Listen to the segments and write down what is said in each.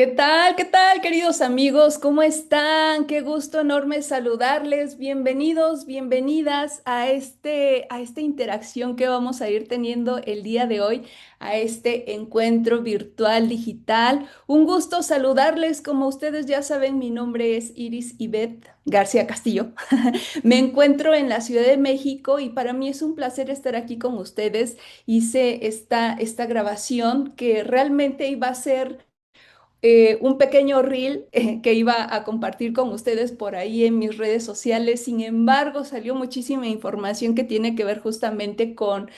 ¿Qué tal, queridos amigos? ¿Cómo están? Qué gusto enorme saludarles. Bienvenidos, bienvenidas a esta interacción que vamos a ir teniendo el día de hoy, a este encuentro virtual digital. Un gusto saludarles. Como ustedes ya saben, mi nombre es Iris Ivette García Castillo. Me encuentro en la Ciudad de México y para mí es un placer estar aquí con ustedes. Hice esta grabación que realmente iba a ser un pequeño reel que iba a compartir con ustedes por ahí en mis redes sociales. Sin embargo, salió muchísima información que tiene que ver justamente con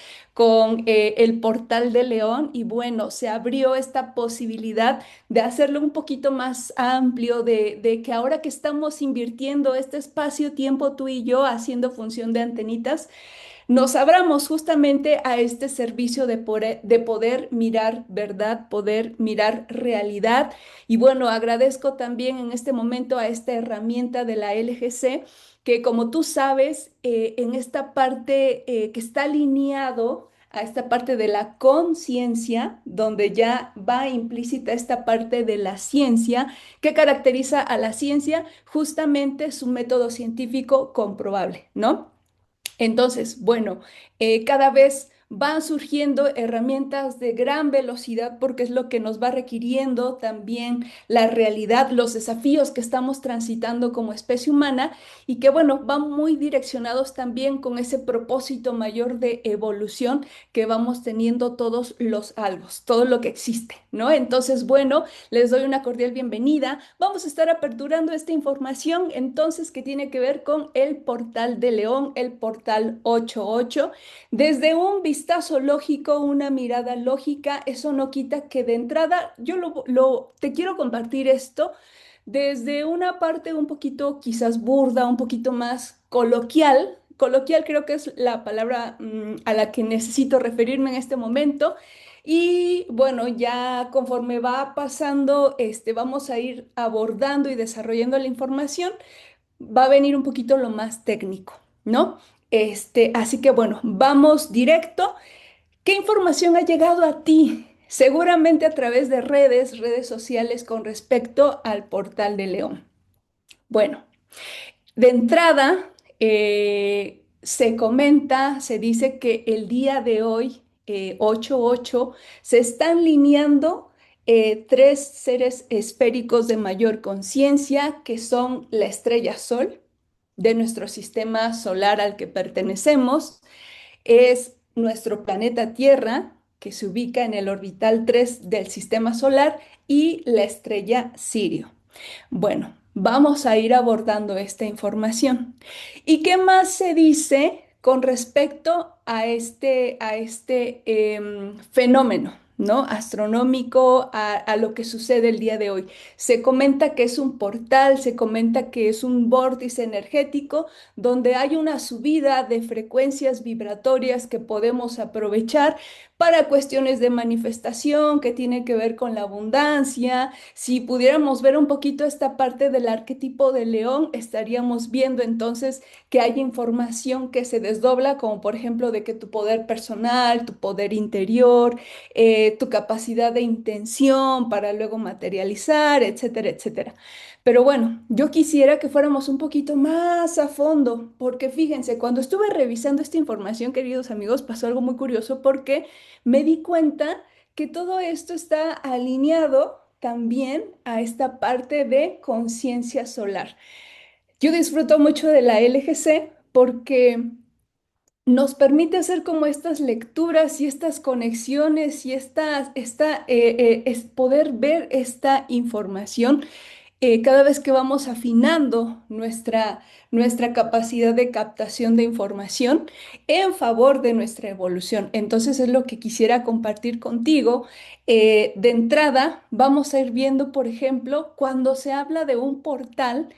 el Portal de León y bueno, se abrió esta posibilidad de hacerlo un poquito más amplio, de que ahora que estamos invirtiendo este espacio-tiempo tú y yo haciendo función de antenitas, nos abramos justamente a este servicio de poder mirar verdad, poder mirar realidad. Y bueno, agradezco también en este momento a esta herramienta de la LGC, que como tú sabes, en esta parte que está alineado a esta parte de la conciencia, donde ya va implícita esta parte de la ciencia, que caracteriza a la ciencia, justamente su método científico comprobable, ¿no? Entonces, bueno, cada vez van surgiendo herramientas de gran velocidad porque es lo que nos va requiriendo también la realidad, los desafíos que estamos transitando como especie humana y que, bueno, van muy direccionados también con ese propósito mayor de evolución que vamos teniendo todos los algos, todo lo que existe, ¿no? Entonces, bueno, les doy una cordial bienvenida. Vamos a estar aperturando esta información entonces que tiene que ver con el Portal de León, el Portal 88. Desde un vistazo lógico, una mirada lógica, eso no quita que de entrada te quiero compartir esto desde una parte un poquito quizás burda, un poquito más coloquial. Coloquial creo que es la palabra a la que necesito referirme en este momento. Y bueno, ya conforme va pasando, vamos a ir abordando y desarrollando la información, va a venir un poquito lo más técnico, ¿no? Así que bueno, vamos directo. ¿Qué información ha llegado a ti? Seguramente a través de redes sociales con respecto al Portal de León. Bueno, de entrada, se comenta, se dice que el día de hoy, 8-8, se están lineando tres seres esféricos de mayor conciencia, que son la estrella Sol de nuestro sistema solar al que pertenecemos, es nuestro planeta Tierra, que se ubica en el orbital 3 del sistema solar, y la estrella Sirio. Bueno, vamos a ir abordando esta información. ¿Y qué más se dice con respecto a este fenómeno, ¿no? Astronómico, a lo que sucede el día de hoy? Se comenta que es un portal, se comenta que es un vórtice energético donde hay una subida de frecuencias vibratorias que podemos aprovechar para cuestiones de manifestación que tiene que ver con la abundancia. Si pudiéramos ver un poquito esta parte del arquetipo de león, estaríamos viendo entonces que hay información que se desdobla, como por ejemplo de que tu poder personal, tu poder interior, tu capacidad de intención para luego materializar, etcétera, etcétera. Pero bueno, yo quisiera que fuéramos un poquito más a fondo, porque fíjense, cuando estuve revisando esta información, queridos amigos, pasó algo muy curioso porque me di cuenta que todo esto está alineado también a esta parte de conciencia solar. Yo disfruto mucho de la LGC porque nos permite hacer como estas lecturas y estas conexiones y es poder ver esta información cada vez que vamos afinando nuestra capacidad de captación de información en favor de nuestra evolución. Entonces es lo que quisiera compartir contigo. De entrada, vamos a ir viendo, por ejemplo, cuando se habla de un portal,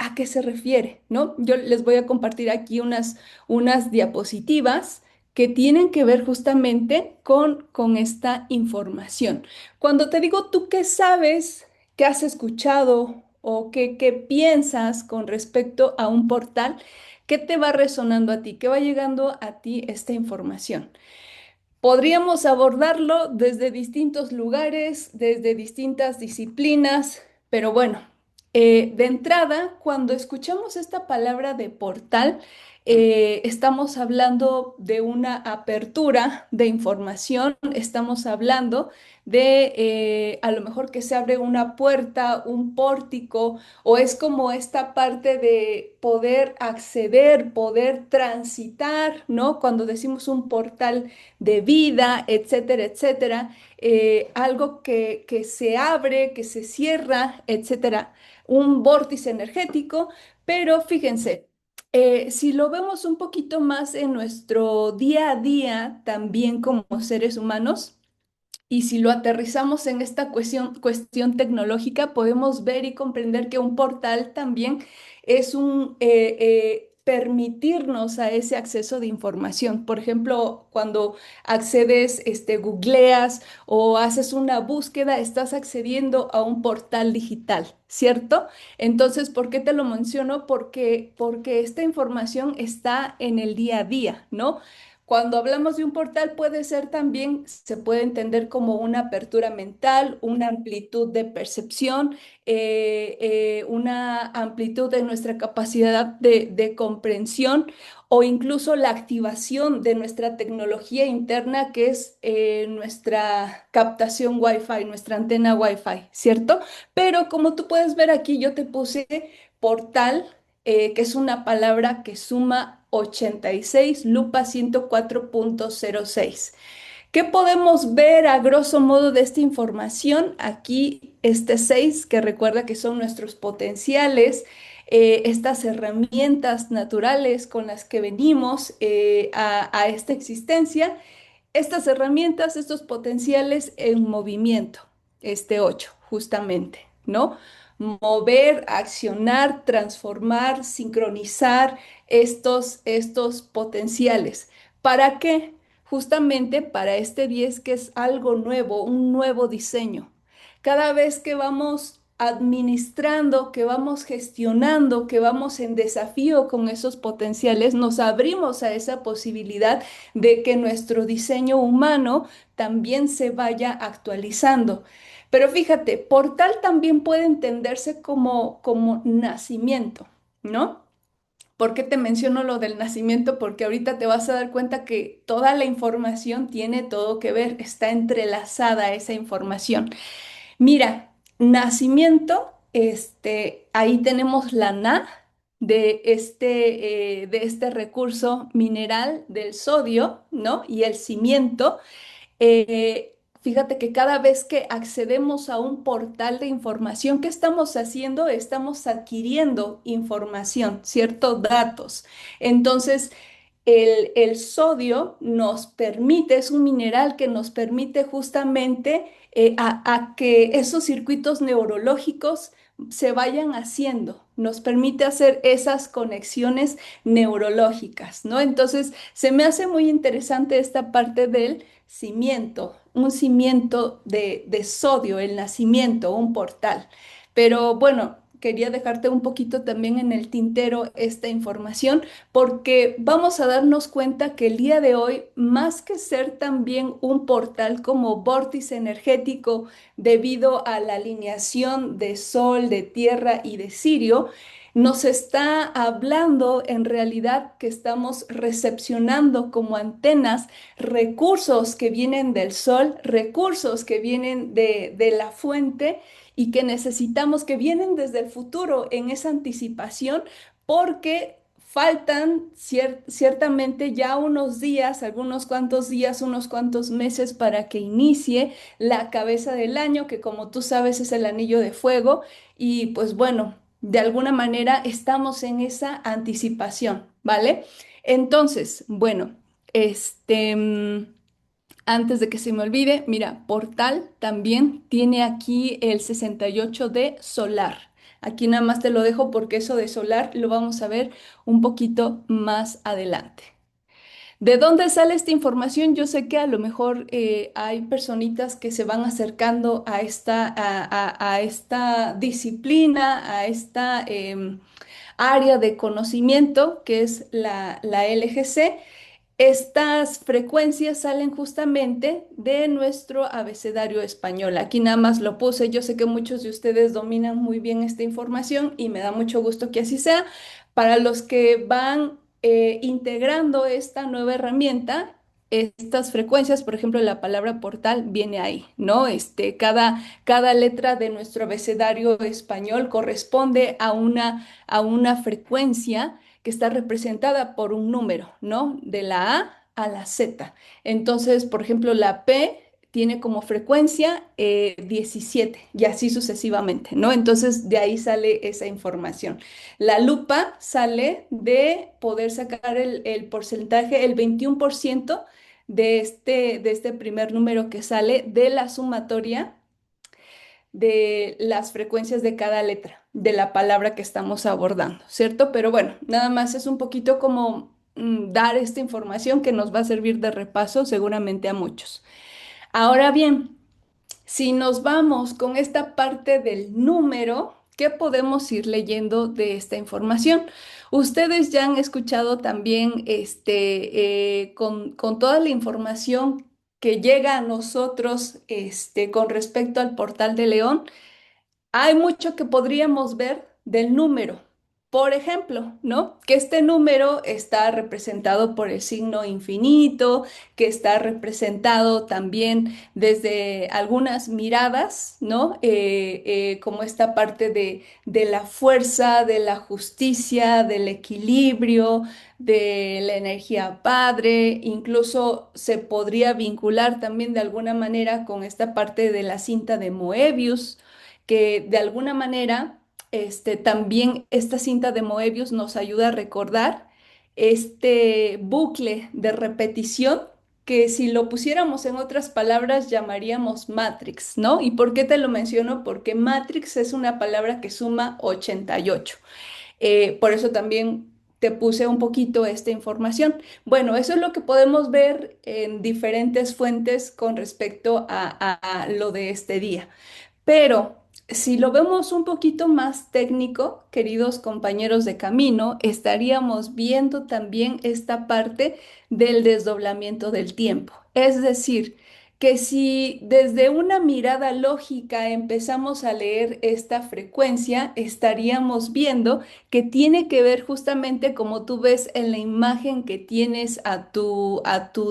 ¿a qué se refiere? ¿No? Yo les voy a compartir aquí unas diapositivas que tienen que ver justamente con esta información. Cuando te digo, ¿tú qué sabes? ¿Qué has escuchado o qué piensas con respecto a un portal? ¿Qué te va resonando a ti? ¿Qué va llegando a ti esta información? Podríamos abordarlo desde distintos lugares, desde distintas disciplinas, pero bueno, de entrada, cuando escuchamos esta palabra de portal, estamos hablando de una apertura de información, estamos hablando de a lo mejor que se abre una puerta, un pórtico, o es como esta parte de poder acceder, poder transitar, ¿no? Cuando decimos un portal de vida, etcétera, etcétera, algo que se abre, que se cierra, etcétera, un vórtice energético, pero fíjense. Si lo vemos un poquito más en nuestro día a día, también como seres humanos, y si lo aterrizamos en esta cuestión tecnológica, podemos ver y comprender que un portal también es un permitirnos a ese acceso de información. Por ejemplo, cuando accedes, googleas o haces una búsqueda, estás accediendo a un portal digital, ¿cierto? Entonces, ¿por qué te lo menciono? Porque esta información está en el día a día, ¿no? Cuando hablamos de un portal puede ser también, se puede entender como una apertura mental, una amplitud de percepción, una amplitud de nuestra capacidad de comprensión o incluso la activación de nuestra tecnología interna que es nuestra captación Wi-Fi, nuestra antena Wi-Fi, ¿cierto? Pero como tú puedes ver aquí, yo te puse portal, que es una palabra que suma 86, lupa 104.06. ¿Qué podemos ver a grosso modo de esta información? Aquí este 6 que recuerda que son nuestros potenciales, estas herramientas naturales con las que venimos a esta existencia, estas herramientas, estos potenciales en movimiento, este 8 justamente, ¿no? Mover, accionar, transformar, sincronizar estos potenciales. ¿Para qué? Justamente para este 10 que es algo nuevo, un nuevo diseño. Cada vez que vamos administrando, que vamos gestionando, que vamos en desafío con esos potenciales, nos abrimos a esa posibilidad de que nuestro diseño humano también se vaya actualizando. Pero fíjate, portal también puede entenderse como nacimiento, ¿no? ¿Por qué te menciono lo del nacimiento? Porque ahorita te vas a dar cuenta que toda la información tiene todo que ver, está entrelazada esa información. Mira, nacimiento, ahí tenemos la Na de este recurso mineral del sodio, ¿no? Y el cimiento. Fíjate que cada vez que accedemos a un portal de información, ¿qué estamos haciendo? Estamos adquiriendo información, ciertos datos. Entonces, el sodio nos permite, es un mineral que nos permite justamente a que esos circuitos neurológicos se vayan haciendo, nos permite hacer esas conexiones neurológicas, ¿no? Entonces, se me hace muy interesante esta parte del cimiento, un cimiento de sodio, el nacimiento, un portal. Pero bueno, quería dejarte un poquito también en el tintero esta información porque vamos a darnos cuenta que el día de hoy, más que ser también un portal como vórtice energético debido a la alineación de Sol, de Tierra y de Sirio, nos está hablando en realidad que estamos recepcionando como antenas recursos que vienen del Sol, recursos que vienen de la fuente y que necesitamos, que vienen desde el futuro en esa anticipación porque faltan ciertamente ya unos días, algunos cuantos días, unos cuantos meses para que inicie la cabeza del año, que como tú sabes es el anillo de fuego. Y pues bueno, de alguna manera estamos en esa anticipación, ¿vale? Entonces, bueno, este... antes de que se me olvide, mira, Portal también tiene aquí el 68 de solar. Aquí nada más te lo dejo porque eso de solar lo vamos a ver un poquito más adelante. ¿De dónde sale esta información? Yo sé que a lo mejor hay personitas que se van acercando a esta disciplina, a esta área de conocimiento que es la LGC. Estas frecuencias salen justamente de nuestro abecedario español. Aquí nada más lo puse. Yo sé que muchos de ustedes dominan muy bien esta información y me da mucho gusto que así sea. Para los que van integrando esta nueva herramienta, estas frecuencias, por ejemplo, la palabra portal viene ahí, ¿no? Cada letra de nuestro abecedario español corresponde a una frecuencia que está representada por un número, ¿no? De la A la Z. Entonces, por ejemplo, la P tiene como frecuencia 17 y así sucesivamente, ¿no? Entonces, de ahí sale esa información. La lupa sale de poder sacar el porcentaje, el 21% de este primer número que sale de la sumatoria de las frecuencias de cada letra de la palabra que estamos abordando, ¿cierto? Pero bueno, nada más es un poquito como dar esta información que nos va a servir de repaso seguramente a muchos. Ahora bien, si nos vamos con esta parte del número, ¿qué podemos ir leyendo de esta información? Ustedes ya han escuchado también con toda la información que llega a nosotros con respecto al portal de León. Hay mucho que podríamos ver del número. Por ejemplo, ¿no? Que este número está representado por el signo infinito, que está representado también desde algunas miradas, ¿no? Como esta parte de la fuerza, de la justicia, del equilibrio, de la energía padre, incluso se podría vincular también de alguna manera con esta parte de la cinta de Moebius que de alguna manera también esta cinta de Moebius nos ayuda a recordar este bucle de repetición que si lo pusiéramos en otras palabras llamaríamos Matrix, ¿no? ¿Y por qué te lo menciono? Porque Matrix es una palabra que suma 88. Por eso también te puse un poquito esta información. Bueno, eso es lo que podemos ver en diferentes fuentes con respecto a lo de este día. Pero si lo vemos un poquito más técnico, queridos compañeros de camino, estaríamos viendo también esta parte del desdoblamiento del tiempo. Es decir, que si desde una mirada lógica empezamos a leer esta frecuencia, estaríamos viendo que tiene que ver justamente como tú ves en la imagen que tienes a tu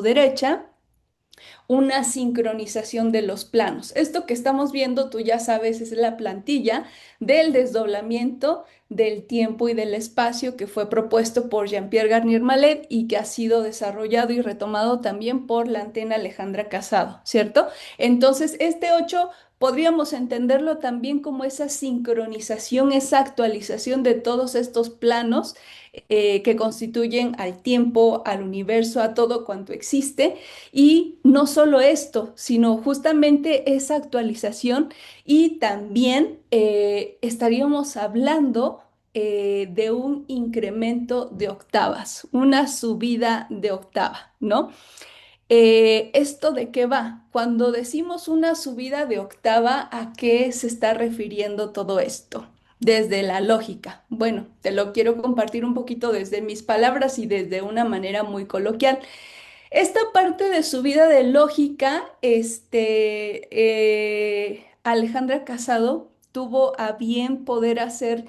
derecha una sincronización de los planos. Esto que estamos viendo, tú ya sabes, es la plantilla del desdoblamiento del tiempo y del espacio que fue propuesto por Jean-Pierre Garnier Mallet y que ha sido desarrollado y retomado también por la antena Alejandra Casado, ¿cierto? Entonces, este 8 podríamos entenderlo también como esa sincronización, esa actualización de todos estos planos que constituyen al tiempo, al universo, a todo cuanto existe y no solo esto, sino justamente esa actualización y también estaríamos hablando de un incremento de octavas, una subida de octava, ¿no? ¿Esto de qué va? Cuando decimos una subida de octava, ¿a qué se está refiriendo todo esto? Desde la lógica. Bueno, te lo quiero compartir un poquito desde mis palabras y desde una manera muy coloquial. Esta parte de su vida de lógica, Alejandra Casado tuvo a bien poder hacer,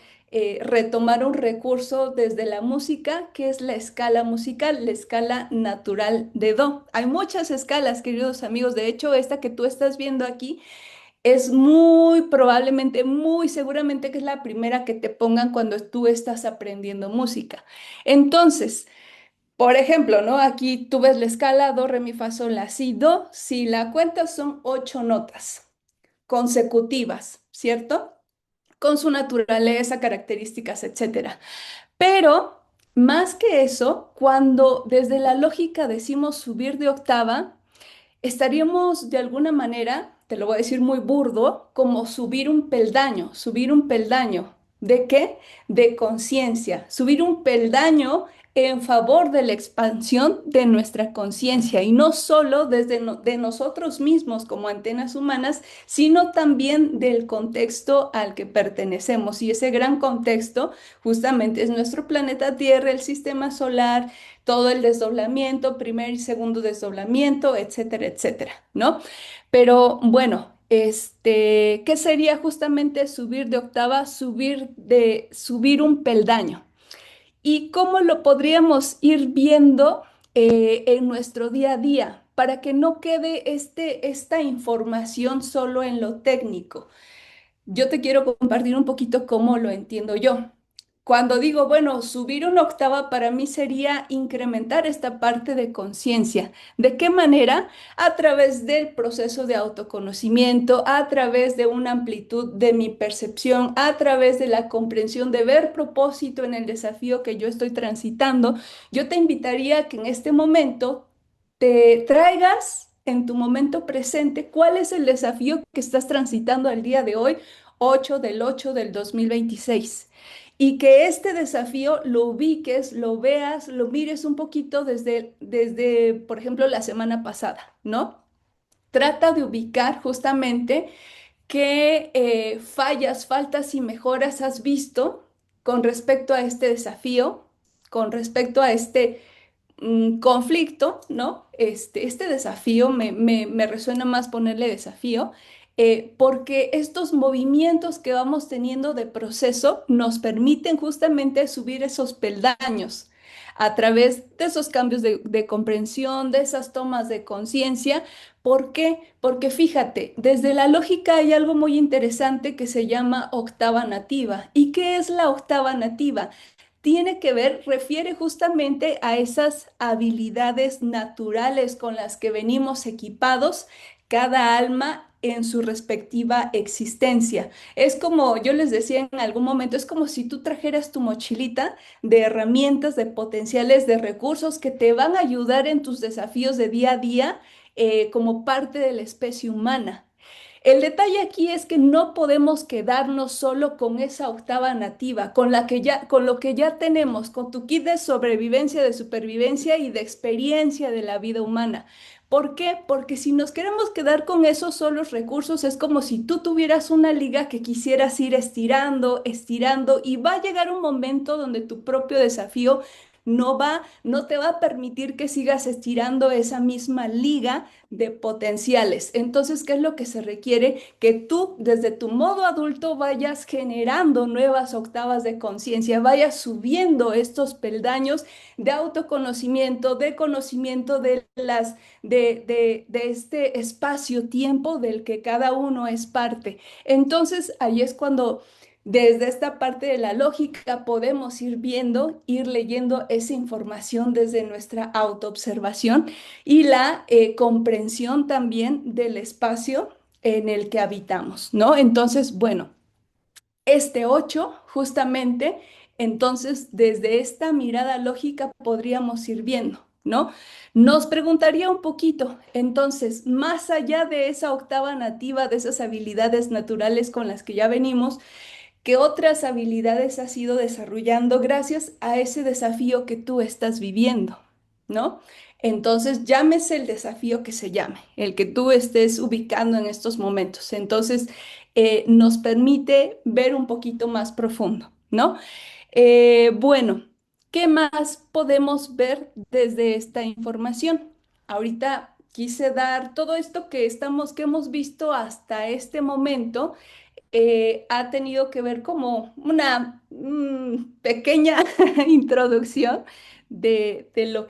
retomar un recurso desde la música, que es la escala musical, la escala natural de do. Hay muchas escalas, queridos amigos. De hecho, esta que tú estás viendo aquí es muy probablemente, muy seguramente que es la primera que te pongan cuando tú estás aprendiendo música. Entonces, por ejemplo, ¿no? Aquí tú ves la escala do, re, mi, fa, sol, la, si, do. Si la cuentas son 8 notas consecutivas, ¿cierto? Con su naturaleza, características, etcétera. Pero más que eso, cuando desde la lógica decimos subir de octava, estaríamos de alguna manera, te lo voy a decir muy burdo, como subir un peldaño. ¿Subir un peldaño? ¿De qué? De conciencia. Subir un peldaño en favor de la expansión de nuestra conciencia y no solo desde de nosotros mismos como antenas humanas, sino también del contexto al que pertenecemos. Y ese gran contexto justamente es nuestro planeta Tierra, el sistema solar, todo el desdoblamiento, primer y segundo desdoblamiento, etcétera, etcétera, ¿no? Pero bueno, ¿qué sería justamente subir de octava? Subir un peldaño. ¿Y cómo lo podríamos ir viendo en nuestro día a día para que no quede esta información solo en lo técnico? Yo te quiero compartir un poquito cómo lo entiendo yo. Cuando digo, bueno, subir una octava para mí sería incrementar esta parte de conciencia. ¿De qué manera? A través del proceso de autoconocimiento, a través de una amplitud de mi percepción, a través de la comprensión de ver propósito en el desafío que yo estoy transitando. Yo te invitaría a que en este momento te traigas en tu momento presente cuál es el desafío que estás transitando al día de hoy, 8 del 2026. Y que este desafío lo ubiques, lo veas, lo mires un poquito desde, por ejemplo, la semana pasada, ¿no? Trata de ubicar justamente qué fallas, faltas y mejoras has visto con respecto a este desafío, con respecto a este conflicto, ¿no? Este desafío me resuena más ponerle desafío, porque estos movimientos que vamos teniendo de proceso nos permiten justamente subir esos peldaños a través de esos cambios de comprensión, de esas tomas de conciencia. ¿Por qué? Porque fíjate, desde la lógica hay algo muy interesante que se llama octava nativa. ¿Y qué es la octava nativa? Tiene que ver, refiere justamente a esas habilidades naturales con las que venimos equipados cada alma en su respectiva existencia. Es como, yo les decía en algún momento, es como si tú trajeras tu mochilita de herramientas, de potenciales, de recursos que te van a ayudar en tus desafíos de día a día como parte de la especie humana. El detalle aquí es que no podemos quedarnos solo con esa octava nativa, con lo que ya tenemos, con tu kit de sobrevivencia, de supervivencia y de experiencia de la vida humana. ¿Por qué? Porque si nos queremos quedar con esos solos recursos, es como si tú tuvieras una liga que quisieras ir estirando, estirando, y va a llegar un momento donde tu propio desafío no te va a permitir que sigas estirando esa misma liga de potenciales. Entonces, ¿qué es lo que se requiere? Que tú, desde tu modo adulto, vayas generando nuevas octavas de conciencia, vayas subiendo estos peldaños de autoconocimiento, de conocimiento de este espacio-tiempo del que cada uno es parte. Entonces, ahí es cuando desde esta parte de la lógica podemos ir viendo, ir leyendo esa información desde nuestra autoobservación y la comprensión también del espacio en el que habitamos, ¿no? Entonces, bueno, este 8 justamente, entonces desde esta mirada lógica podríamos ir viendo, ¿no? Nos preguntaría un poquito, entonces, más allá de esa octava nativa, de esas habilidades naturales con las que ya venimos, ¿qué otras habilidades has ido desarrollando gracias a ese desafío que tú estás viviendo? ¿No? Entonces, llámese el desafío que se llame, el que tú estés ubicando en estos momentos. Entonces, nos permite ver un poquito más profundo, ¿no? Bueno, ¿qué más podemos ver desde esta información? Ahorita quise dar todo esto que hemos visto hasta este momento ha tenido que ver como una pequeña introducción de lo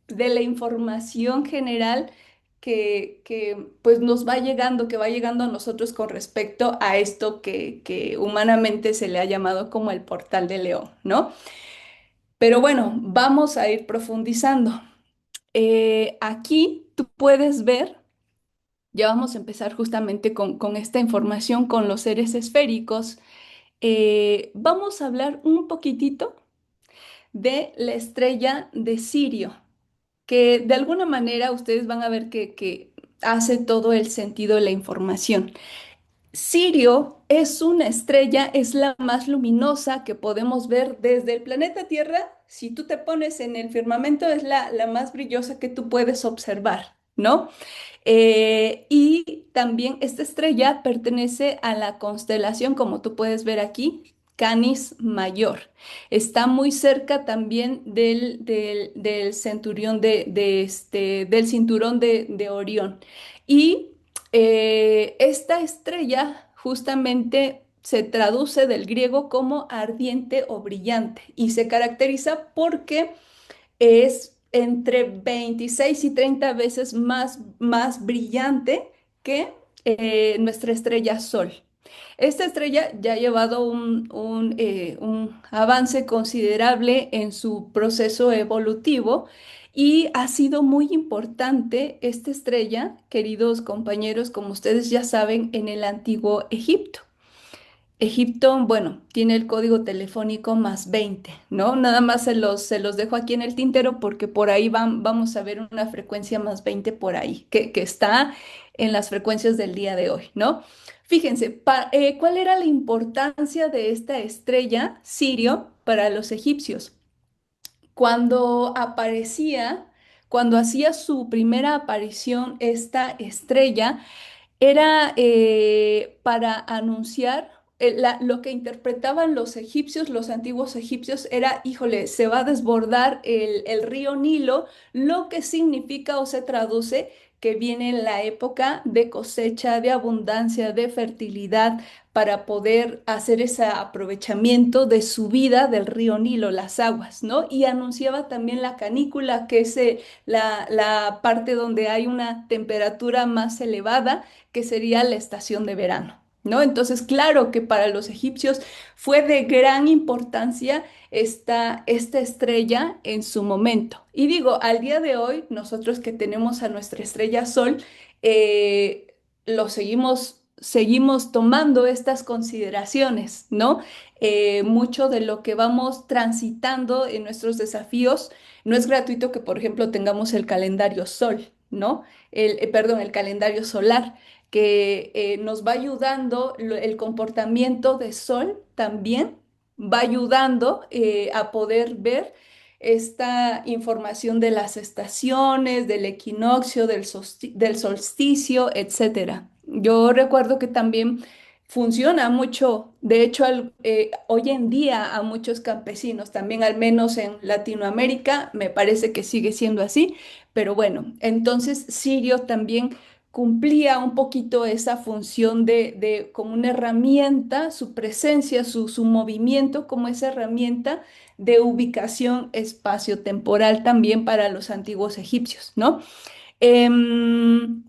de la información general que pues nos va llegando, que va llegando a nosotros con respecto a esto que humanamente se le ha llamado como el portal de León, ¿no? Pero bueno, vamos a ir profundizando. Aquí tú puedes ver. Ya vamos a empezar justamente con esta información, con los seres esféricos. Vamos a hablar un poquitito de la estrella de Sirio, que de alguna manera ustedes van a ver que hace todo el sentido de la información. Sirio es una estrella, es la más luminosa que podemos ver desde el planeta Tierra. si tú te pones en el firmamento, es la más brillosa que tú puedes observar, ¿no? Y también esta estrella pertenece a la constelación, como tú puedes ver aquí, Canis Mayor. Está muy cerca también del centurión del cinturón de Orión. Y esta estrella justamente se traduce del griego como ardiente o brillante y se caracteriza porque es entre 26 y 30 veces más brillante que nuestra estrella Sol. Esta estrella ya ha llevado un avance considerable en su proceso evolutivo y ha sido muy importante esta estrella, queridos compañeros, como ustedes ya saben, en el antiguo Egipto. Egipto, bueno, tiene el código telefónico +20, ¿no? Nada más se los dejo aquí en el tintero porque por ahí vamos a ver una frecuencia +20 por ahí, que está en las frecuencias del día de hoy, ¿no? Fíjense, ¿cuál era la importancia de esta estrella Sirio para los egipcios? Cuando aparecía, cuando hacía su primera aparición esta estrella, era para anunciar lo que interpretaban los egipcios, los antiguos egipcios, era, híjole, se va a desbordar el río Nilo, lo que significa o se traduce que viene la época de cosecha, de abundancia, de fertilidad, para poder hacer ese aprovechamiento de subida del río Nilo, las aguas, ¿no? Y anunciaba también la canícula, que es la parte donde hay una temperatura más elevada que sería la estación de verano, ¿no? Entonces, claro que para los egipcios fue de gran importancia esta estrella en su momento. Y digo, al día de hoy, nosotros que tenemos a nuestra estrella Sol, lo seguimos tomando estas consideraciones, ¿no? Mucho de lo que vamos transitando en nuestros desafíos no es gratuito que, por ejemplo, tengamos el calendario Sol, ¿no? Perdón, el calendario solar que nos va ayudando, el comportamiento de Sol también va ayudando a poder ver esta información de las estaciones, del equinoccio, del solsticio, etcétera. Yo recuerdo que también funciona mucho, de hecho, hoy en día a muchos campesinos, también al menos en Latinoamérica, me parece que sigue siendo así, pero bueno, entonces Sirio también cumplía un poquito esa función de como una herramienta, su presencia, su movimiento como esa herramienta de ubicación espacio-temporal también para los antiguos egipcios, ¿no? Em,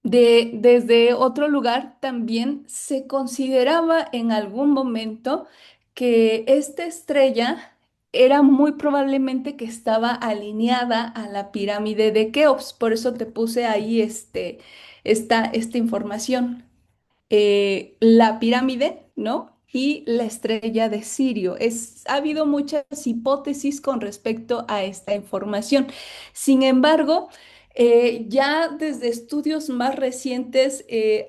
desde otro lugar también se consideraba en algún momento que esta estrella era muy probablemente que estaba alineada a la pirámide de Keops, por eso te puse ahí esta información. La pirámide, ¿no? Y la estrella de Sirio. Ha habido muchas hipótesis con respecto a esta información. Sin embargo, ya desde estudios más recientes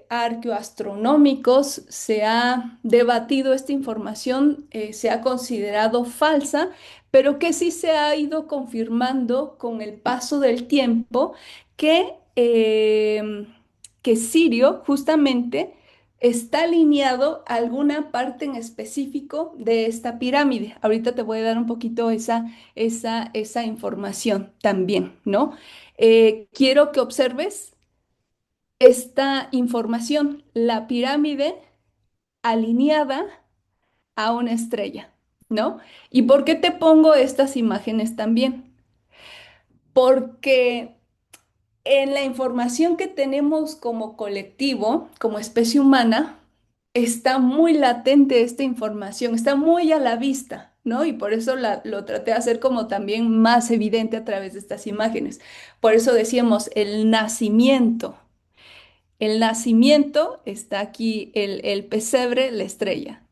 arqueoastronómicos se ha debatido esta información, se ha considerado falsa, pero que sí se ha ido confirmando con el paso del tiempo que, que Sirio justamente está alineado a alguna parte en específico de esta pirámide. Ahorita te voy a dar un poquito esa información también, ¿no? Quiero que observes esta información, la pirámide alineada a una estrella, ¿no? ¿Y por qué te pongo estas imágenes también? Porque en la información que tenemos como colectivo, como especie humana, está muy latente esta información, está muy a la vista, ¿no? Y por eso lo traté de hacer como también más evidente a través de estas imágenes. Por eso decíamos el nacimiento. El nacimiento, está aquí el pesebre, la estrella.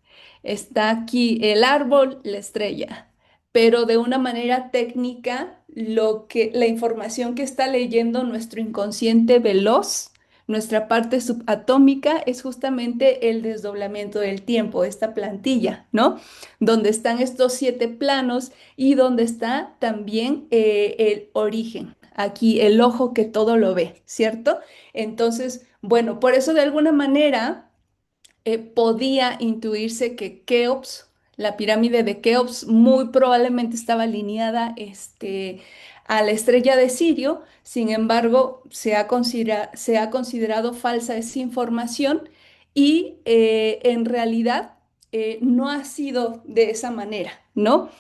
Está aquí el árbol, la estrella. Pero de una manera técnica, la información que está leyendo nuestro inconsciente veloz Nuestra parte subatómica es justamente el desdoblamiento del tiempo, esta plantilla, ¿no? Donde están estos siete planos y donde está también el origen. Aquí el ojo que todo lo ve, ¿cierto? Entonces, bueno, por eso de alguna manera podía intuirse que Keops, la pirámide de Keops, muy probablemente estaba alineada a la estrella de Sirio. Sin embargo, se ha considerado falsa esa información y en realidad no ha sido de esa manera, ¿no?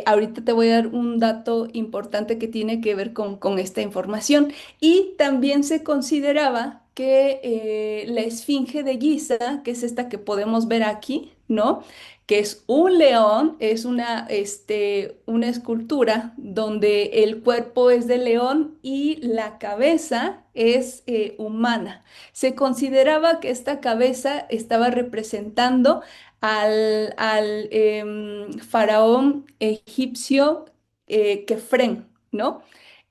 Ahorita te voy a dar un dato importante que tiene que ver con esta información. Y también se consideraba que la Esfinge de Giza, que es esta que podemos ver aquí, ¿no? Que es un león, es una escultura donde el cuerpo es de león y la cabeza es humana. Se consideraba que esta cabeza estaba representando al faraón egipcio Kefren, ¿no?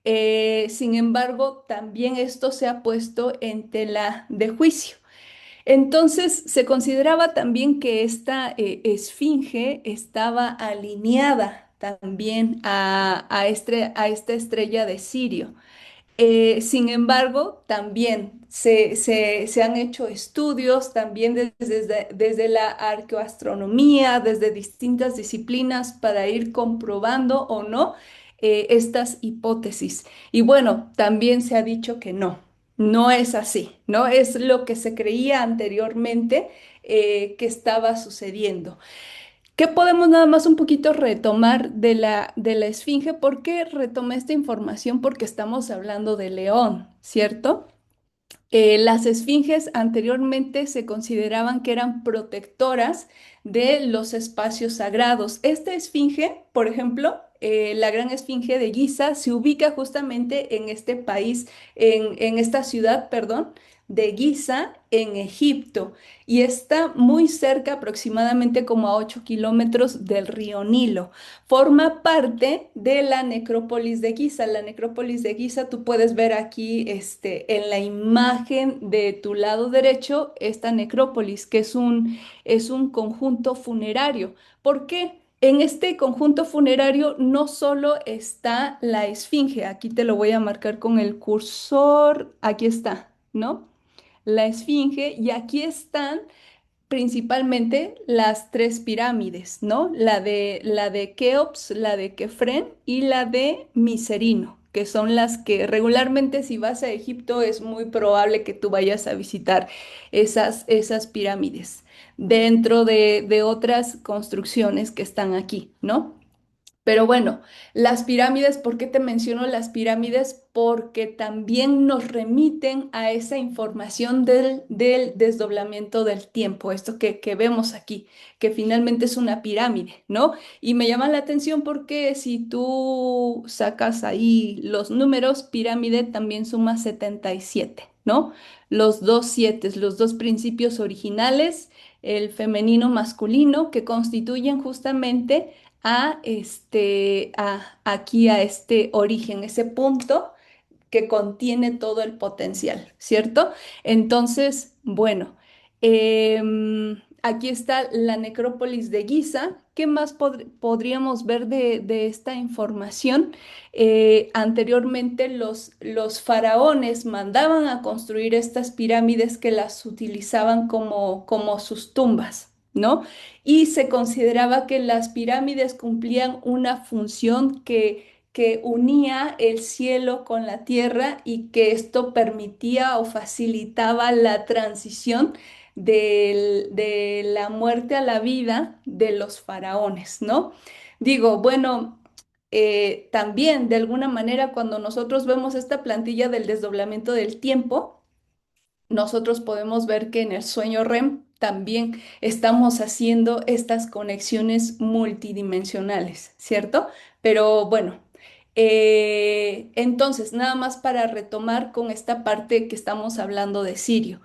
Sin embargo, también esto se ha puesto en tela de juicio. Entonces, se consideraba también que esta esfinge estaba alineada también a esta estrella de Sirio. Sin embargo, también se han hecho estudios también desde la arqueoastronomía, desde distintas disciplinas para ir comprobando o no estas hipótesis. Y bueno, también se ha dicho que no, no es así, ¿no? Es lo que se creía anteriormente que estaba sucediendo. ¿Qué podemos nada más un poquito retomar de la esfinge? ¿Por qué retomé esta información? Porque estamos hablando de León, ¿cierto? Las esfinges anteriormente se consideraban que eran protectoras de los espacios sagrados. Esta esfinge, por ejemplo, la gran esfinge de Giza, se ubica justamente en este país, en esta ciudad, perdón, de Giza, en Egipto, y está muy cerca, aproximadamente como a 8 kilómetros del río Nilo. Forma parte de la necrópolis de Giza. La necrópolis de Giza, tú puedes ver aquí en la imagen de tu lado derecho, esta necrópolis, que es un conjunto funerario. ¿Por qué? En este conjunto funerario no solo está la esfinge, aquí te lo voy a marcar con el cursor, aquí está, ¿no? La esfinge, y aquí están principalmente las tres pirámides, ¿no? La de Keops, la de Kefren y la de Miserino, que son las que regularmente si vas a Egipto es muy probable que tú vayas a visitar esas pirámides, dentro de otras construcciones que están aquí, ¿no? Pero bueno, las pirámides, ¿por qué te menciono las pirámides? Porque también nos remiten a esa información del desdoblamiento del tiempo, esto que vemos aquí, que finalmente es una pirámide, ¿no? Y me llama la atención porque si tú sacas ahí los números, pirámide también suma 77, ¿no? Los dos siete, los dos principios originales, el femenino masculino, que constituyen justamente aquí a este origen, ese punto que contiene todo el potencial, ¿cierto? Entonces, bueno, aquí está la necrópolis de Giza. ¿Qué más podríamos ver de esta información? Anteriormente los faraones mandaban a construir estas pirámides que las utilizaban como sus tumbas, ¿no? Y se consideraba que las pirámides cumplían una función que unía el cielo con la tierra y que esto permitía o facilitaba la transición de la muerte a la vida de los faraones, ¿no? Digo, bueno, también de alguna manera cuando nosotros vemos esta plantilla del desdoblamiento del tiempo, nosotros podemos ver que en el sueño REM también estamos haciendo estas conexiones multidimensionales, ¿cierto? Pero bueno, entonces, nada más para retomar con esta parte que estamos hablando de Sirio.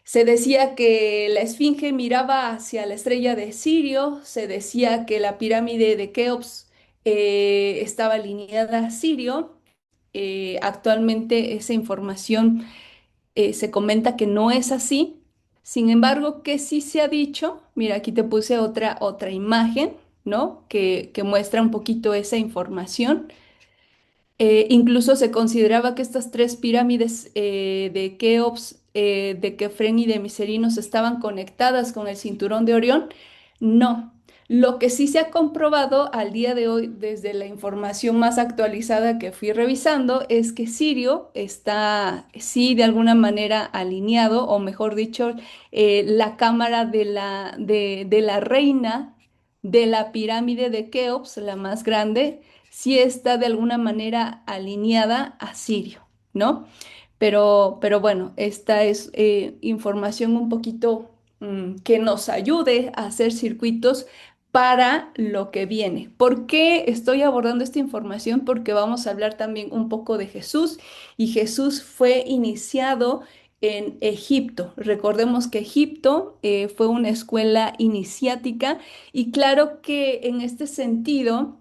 Se decía que la esfinge miraba hacia la estrella de Sirio, se decía que la pirámide de Keops estaba alineada a Sirio. Actualmente esa información Se comenta que no es así. Sin embargo, que sí se ha dicho, mira, aquí te puse otra imagen, ¿no? Que muestra un poquito esa información. Incluso se consideraba que estas tres pirámides de Keops, de Kefren y de Miserinos estaban conectadas con el cinturón de Orión. No. Lo que sí se ha comprobado al día de hoy, desde la información más actualizada que fui revisando, es que Sirio está, sí, de alguna manera alineado, o mejor dicho, la cámara de la reina de la pirámide de Keops, la más grande, sí está de alguna manera alineada a Sirio, ¿no? Pero bueno, esta es información un poquito que nos ayude a hacer circuitos para lo que viene. ¿Por qué estoy abordando esta información? Porque vamos a hablar también un poco de Jesús y Jesús fue iniciado en Egipto. Recordemos que Egipto fue una escuela iniciática y claro que en este sentido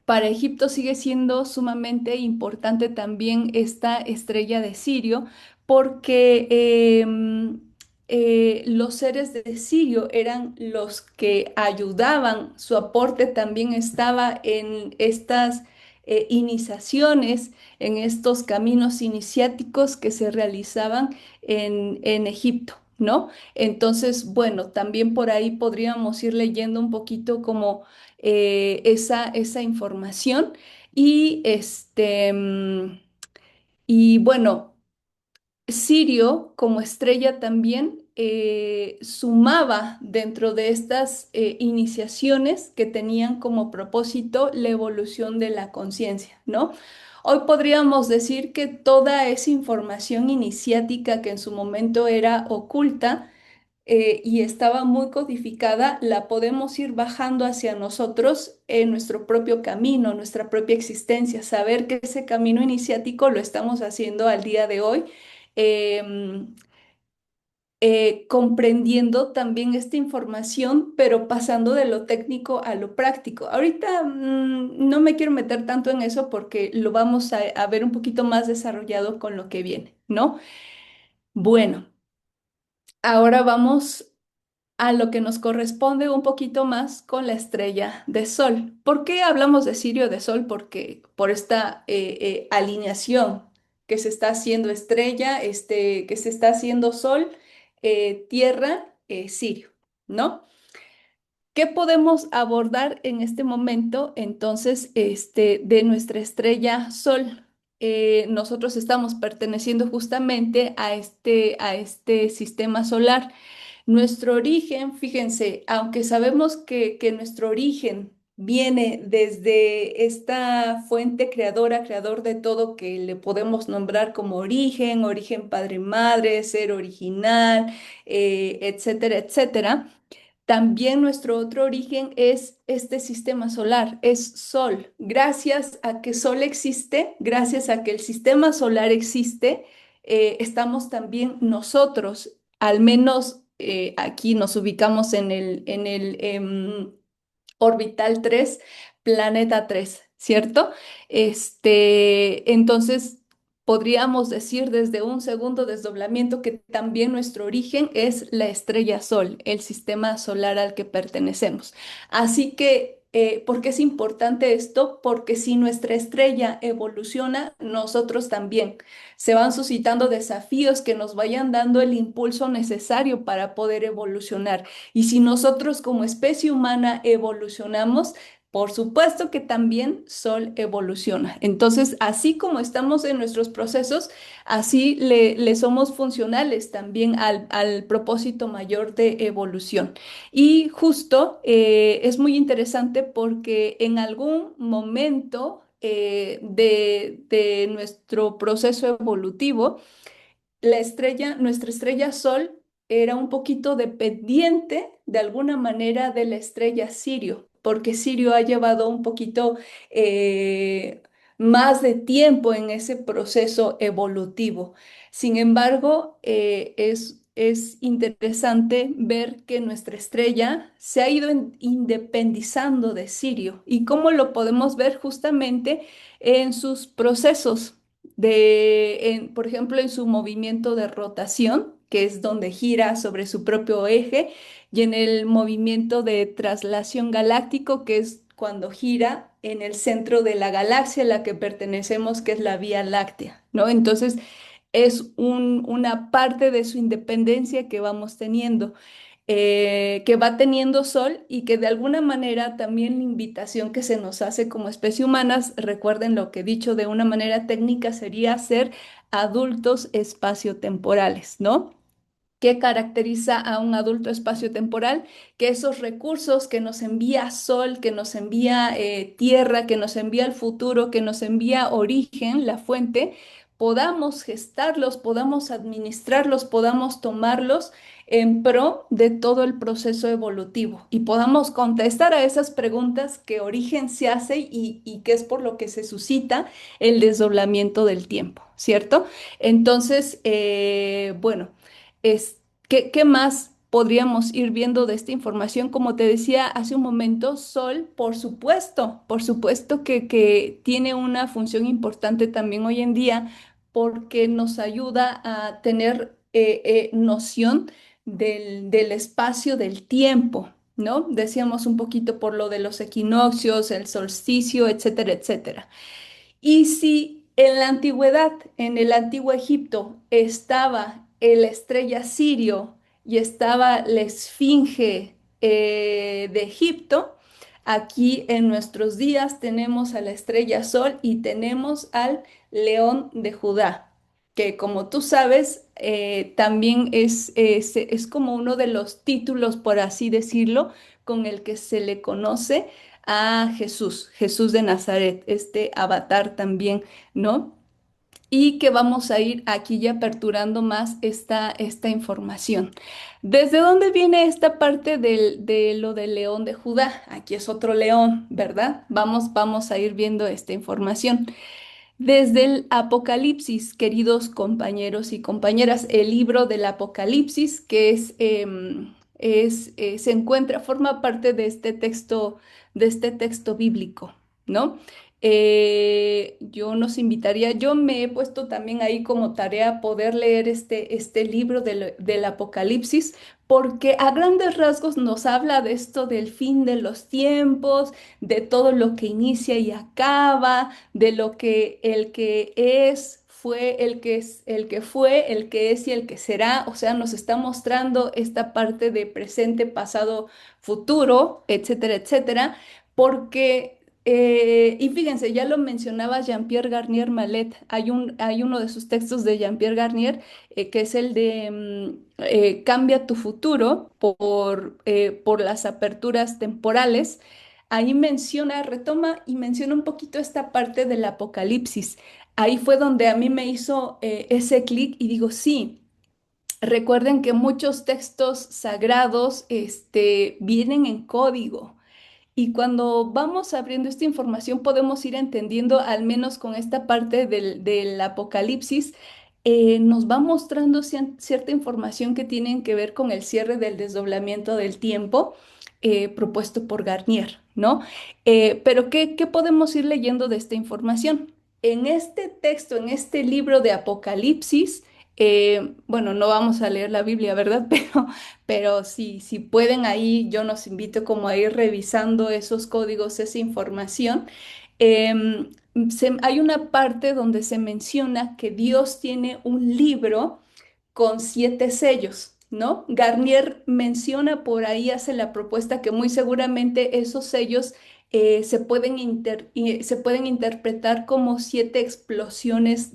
para Egipto sigue siendo sumamente importante también esta estrella de Sirio, porque los seres de Sirio eran los que ayudaban, su aporte también estaba en estas iniciaciones, en estos caminos iniciáticos que se realizaban en Egipto, ¿no? Entonces, bueno, también por ahí podríamos ir leyendo un poquito como esa información. Y y bueno, Sirio como estrella también sumaba dentro de estas iniciaciones que tenían como propósito la evolución de la conciencia, ¿no? Hoy podríamos decir que toda esa información iniciática que en su momento era oculta, y estaba muy codificada, la podemos ir bajando hacia nosotros en nuestro propio camino, nuestra propia existencia, saber que ese camino iniciático lo estamos haciendo al día de hoy, em, comprendiendo también esta información, pero pasando de lo técnico a lo práctico. Ahorita no me quiero meter tanto en eso porque lo vamos a ver un poquito más desarrollado con lo que viene, ¿no? Bueno, ahora vamos a lo que nos corresponde un poquito más con la estrella de Sol. ¿Por qué hablamos de Sirio de Sol? Porque por esta alineación que se está haciendo estrella, que se está haciendo Sol, Tierra, Sirio, ¿no? ¿Qué podemos abordar en este momento entonces de nuestra estrella Sol? Nosotros estamos perteneciendo justamente a este sistema solar. Nuestro origen, fíjense, aunque sabemos que nuestro origen viene desde esta fuente creadora, creador de todo, que le podemos nombrar como origen, origen padre-madre, ser original, etcétera, etcétera. También nuestro otro origen es este sistema solar, es Sol. Gracias a que Sol existe, gracias a que el sistema solar existe, estamos también nosotros, al menos aquí nos ubicamos en el orbital 3, planeta 3, ¿cierto? Entonces, podríamos decir desde un segundo desdoblamiento que también nuestro origen es la estrella Sol, el sistema solar al que pertenecemos. Así que, ¿por qué es importante esto? Porque si nuestra estrella evoluciona, nosotros también. Se van suscitando desafíos que nos vayan dando el impulso necesario para poder evolucionar. Y si nosotros como especie humana evolucionamos, por supuesto que también Sol evoluciona. Entonces, así como estamos en nuestros procesos, así le somos funcionales también al propósito mayor de evolución. Y justo es muy interesante porque en algún momento de nuestro proceso evolutivo, nuestra estrella Sol era un poquito dependiente de alguna manera de la estrella Sirio, porque Sirio ha llevado un poquito más de tiempo en ese proceso evolutivo. Sin embargo, es interesante ver que nuestra estrella se ha ido independizando de Sirio y cómo lo podemos ver justamente en sus procesos por ejemplo, en su movimiento de rotación, que es donde gira sobre su propio eje, y en el movimiento de traslación galáctico, que es cuando gira en el centro de la galaxia a la que pertenecemos, que es la Vía Láctea, ¿no? Entonces, es una parte de su independencia que vamos teniendo, que va teniendo Sol y que de alguna manera también la invitación que se nos hace como especie humanas, recuerden lo que he dicho de una manera técnica, sería ser adultos espaciotemporales, ¿no? ¿Qué caracteriza a un adulto espaciotemporal? Que esos recursos que nos envía Sol, que nos envía Tierra, que nos envía el futuro, que nos envía origen, la fuente, podamos gestarlos, podamos administrarlos, podamos tomarlos en pro de todo el proceso evolutivo y podamos contestar a esas preguntas que origen se hace y que es por lo que se suscita el desdoblamiento del tiempo, ¿cierto? Entonces, bueno. ¿Qué más podríamos ir viendo de esta información? Como te decía hace un momento, Sol, por supuesto que tiene una función importante también hoy en día porque nos ayuda a tener noción del espacio, del tiempo, ¿no? Decíamos un poquito por lo de los equinoccios, el solsticio, etcétera, etcétera. Y si en la antigüedad, en el antiguo Egipto, estaba la estrella Sirio y estaba la Esfinge de Egipto, aquí en nuestros días tenemos a la estrella Sol y tenemos al León de Judá, que como tú sabes, también es como uno de los títulos, por así decirlo, con el que se le conoce a Jesús, Jesús de Nazaret, este avatar también, ¿no? Y que vamos a ir aquí ya aperturando más esta información. ¿Desde dónde viene esta parte de lo del león de Judá? Aquí es otro león, ¿verdad? Vamos a ir viendo esta información. Desde el Apocalipsis, queridos compañeros y compañeras, el libro del Apocalipsis, que se encuentra, forma parte de este texto bíblico, ¿no? Yo nos invitaría, yo me he puesto también ahí como tarea poder leer este libro del Apocalipsis, porque a grandes rasgos nos habla de esto del fin de los tiempos, de todo lo que inicia y acaba, de lo que el que es, fue, el que es, el que fue, el que es y el que será. O sea, nos está mostrando esta parte de presente, pasado, futuro, etcétera, etcétera, porque... y fíjense, ya lo mencionaba Jean-Pierre Garnier Mallet. Hay uno de sus textos de Jean-Pierre Garnier que es el de Cambia tu futuro por las aperturas temporales. Ahí menciona, retoma y menciona un poquito esta parte del Apocalipsis. Ahí fue donde a mí me hizo ese clic y digo, sí, recuerden que muchos textos sagrados vienen en código. Y cuando vamos abriendo esta información podemos ir entendiendo, al menos con esta parte del Apocalipsis, nos va mostrando cierta información que tienen que ver con el cierre del desdoblamiento del tiempo propuesto por Garnier, ¿no? Pero ¿qué podemos ir leyendo de esta información? En este texto, en este libro de Apocalipsis, bueno, no vamos a leer la Biblia, ¿verdad? Pero si pueden ahí, yo nos invito como a ir revisando esos códigos, esa información. Hay una parte donde se menciona que Dios tiene un libro con 7 sellos, ¿no? Garnier menciona por ahí, hace la propuesta que muy seguramente esos sellos se pueden interpretar como 7 explosiones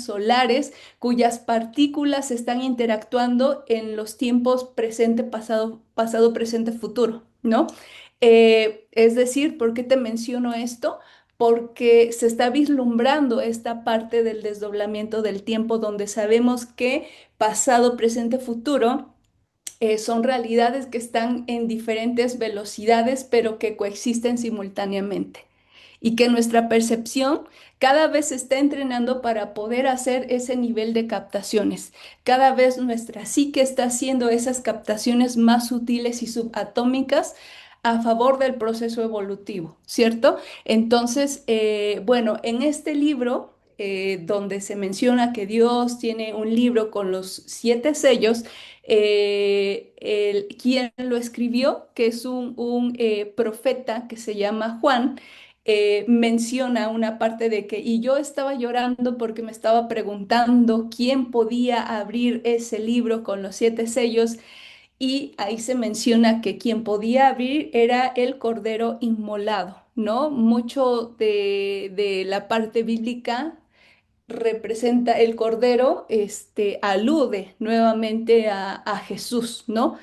solares cuyas partículas están interactuando en los tiempos presente, pasado, pasado, presente, futuro, ¿no? Es decir, ¿por qué te menciono esto? Porque se está vislumbrando esta parte del desdoblamiento del tiempo donde sabemos que pasado, presente, futuro son realidades que están en diferentes velocidades, pero que coexisten simultáneamente. Y que nuestra percepción cada vez se está entrenando para poder hacer ese nivel de captaciones. Cada vez nuestra psique está haciendo esas captaciones más sutiles y subatómicas a favor del proceso evolutivo, ¿cierto? Entonces, bueno, en este libro donde se menciona que Dios tiene un libro con los 7 sellos. Quien lo escribió, que es un profeta que se llama Juan, menciona una parte de que, y yo estaba llorando porque me estaba preguntando quién podía abrir ese libro con los 7 sellos, y ahí se menciona que quien podía abrir era el cordero inmolado, ¿no? Mucho de la parte bíblica representa el cordero, alude nuevamente a Jesús, ¿no?